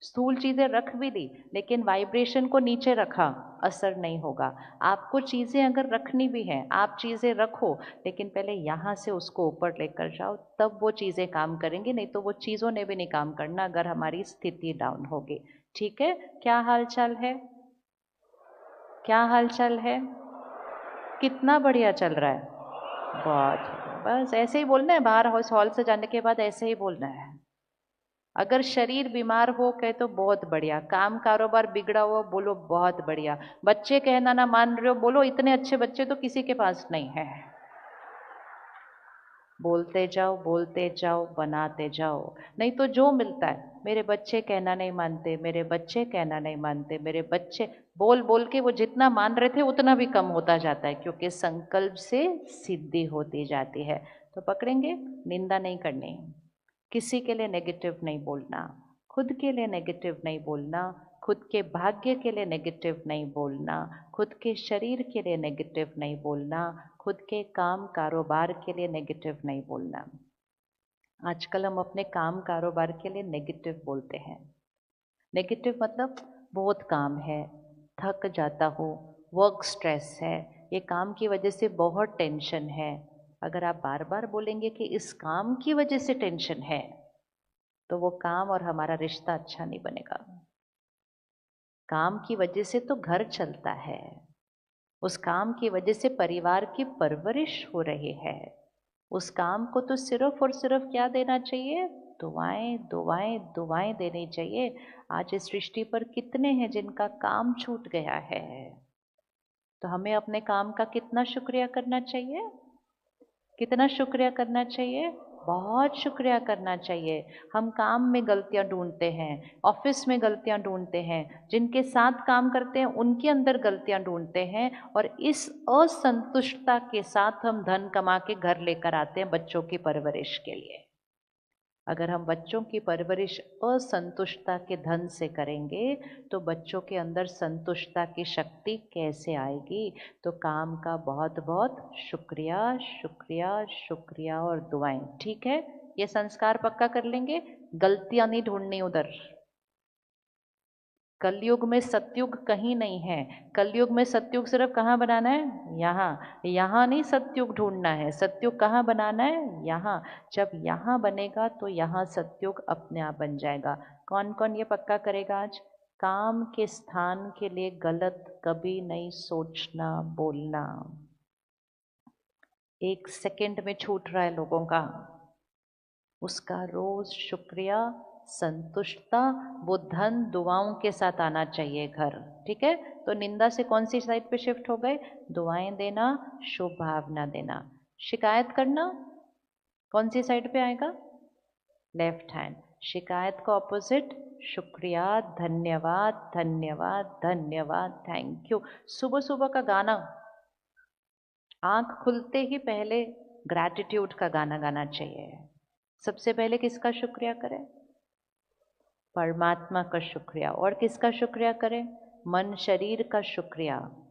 [SPEAKER 3] स्थूल चीजें रख भी ली लेकिन वाइब्रेशन को नीचे रखा, असर नहीं होगा। आपको चीजें अगर रखनी भी हैं, आप चीजें रखो, लेकिन पहले यहाँ से उसको ऊपर लेकर जाओ, तब वो चीजें काम करेंगी, नहीं तो वो चीजों ने भी नहीं काम करना अगर हमारी स्थिति डाउन होगी। ठीक है? क्या हाल चाल है? क्या हाल चाल है? कितना बढ़िया चल रहा है? बहुत। बस ऐसे ही बोलना है, बाहर हॉल से जाने के बाद ऐसे ही बोलना है। अगर शरीर बीमार हो कहे तो बहुत बढ़िया, काम कारोबार बिगड़ा हुआ बोलो बहुत बढ़िया, बच्चे कहना ना मान रहे हो बोलो इतने अच्छे बच्चे तो किसी के पास नहीं है। बोलते जाओ, बोलते जाओ, बनाते जाओ। नहीं तो जो मिलता है, मेरे बच्चे कहना नहीं मानते, मेरे बच्चे कहना नहीं मानते, मेरे बच्चे बोल बोल के वो जितना मान रहे थे उतना भी कम होता जाता है, क्योंकि संकल्प से सिद्धि होती जाती है। तो पकड़ेंगे, निंदा नहीं करनी, किसी के लिए नेगेटिव नहीं बोलना, खुद के लिए नेगेटिव नहीं बोलना, खुद के भाग्य के लिए नेगेटिव नहीं बोलना, खुद के शरीर के लिए नेगेटिव नहीं बोलना, खुद के काम कारोबार के लिए नेगेटिव नहीं बोलना। आजकल हम अपने काम कारोबार के लिए नेगेटिव बोलते हैं। नेगेटिव मतलब बहुत काम है, थक जाता हूँ, वर्क स्ट्रेस है, ये काम की वजह से बहुत टेंशन है। अगर आप बार बार बोलेंगे कि इस काम की वजह से टेंशन है, तो वो काम और हमारा रिश्ता अच्छा नहीं बनेगा। काम की वजह से तो घर चलता है, उस काम की वजह से परिवार की परवरिश हो रही है। उस काम को तो सिर्फ और सिर्फ क्या देना चाहिए? दुआएं, दुआएं, दुआएं देनी चाहिए। आज इस सृष्टि पर कितने हैं जिनका काम छूट गया है, तो हमें अपने काम का कितना शुक्रिया करना चाहिए? कितना शुक्रिया करना चाहिए? बहुत शुक्रिया करना चाहिए। हम काम में गलतियां ढूंढते हैं, ऑफिस में गलतियां ढूंढते हैं, जिनके साथ काम करते हैं उनके अंदर गलतियां ढूंढते हैं, और इस असंतुष्टता के साथ हम धन कमा के घर लेकर आते हैं बच्चों की परवरिश के लिए। अगर हम बच्चों की परवरिश असंतुष्टता के धन से करेंगे तो बच्चों के अंदर संतुष्टता की शक्ति कैसे आएगी? तो काम का बहुत बहुत शुक्रिया, शुक्रिया, शुक्रिया और दुआएं। ठीक है? ये संस्कार पक्का कर लेंगे, गलतियां नहीं ढूंढनी उधर। कलयुग में सतयुग कहीं नहीं है। कलयुग में सतयुग सिर्फ कहाँ बनाना है? यहाँ। यहाँ नहीं सतयुग ढूंढना है, सतयुग कहाँ बनाना है? यहाँ। जब यहाँ बनेगा तो यहाँ सतयुग अपने आप बन जाएगा। कौन कौन ये पक्का करेगा आज? काम के स्थान के लिए गलत कभी नहीं सोचना, बोलना। 1 सेकंड में छूट रहा है लोगों का, उसका रोज शुक्रिया, संतुष्टता, वो धन दुआओं के साथ आना चाहिए घर। ठीक है? तो निंदा से कौन सी साइड पे शिफ्ट हो गए? दुआएं देना, शुभ भावना देना। शिकायत करना कौन सी साइड पे आएगा? Left hand. शिकायत का ऑपोजिट शुक्रिया, धन्यवाद, धन्यवाद, धन्यवाद, थैंक यू। सुबह सुबह का गाना, आंख खुलते ही पहले ग्रैटिट्यूड का गाना गाना चाहिए। सबसे पहले किसका शुक्रिया करें? परमात्मा का शुक्रिया। और किसका शुक्रिया करें? मन शरीर का शुक्रिया,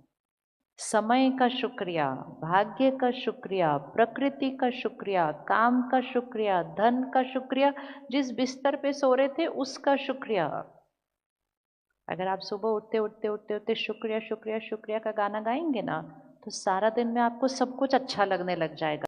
[SPEAKER 3] समय का शुक्रिया, भाग्य का शुक्रिया, प्रकृति का शुक्रिया, काम का शुक्रिया, धन का शुक्रिया, जिस बिस्तर पे सो रहे थे उसका शुक्रिया। अगर आप सुबह उठते उठते उठते उठते शुक्रिया शुक्रिया शुक्रिया का गाना गाएंगे ना, तो सारा दिन में आपको सब कुछ अच्छा लगने लग जाएगा।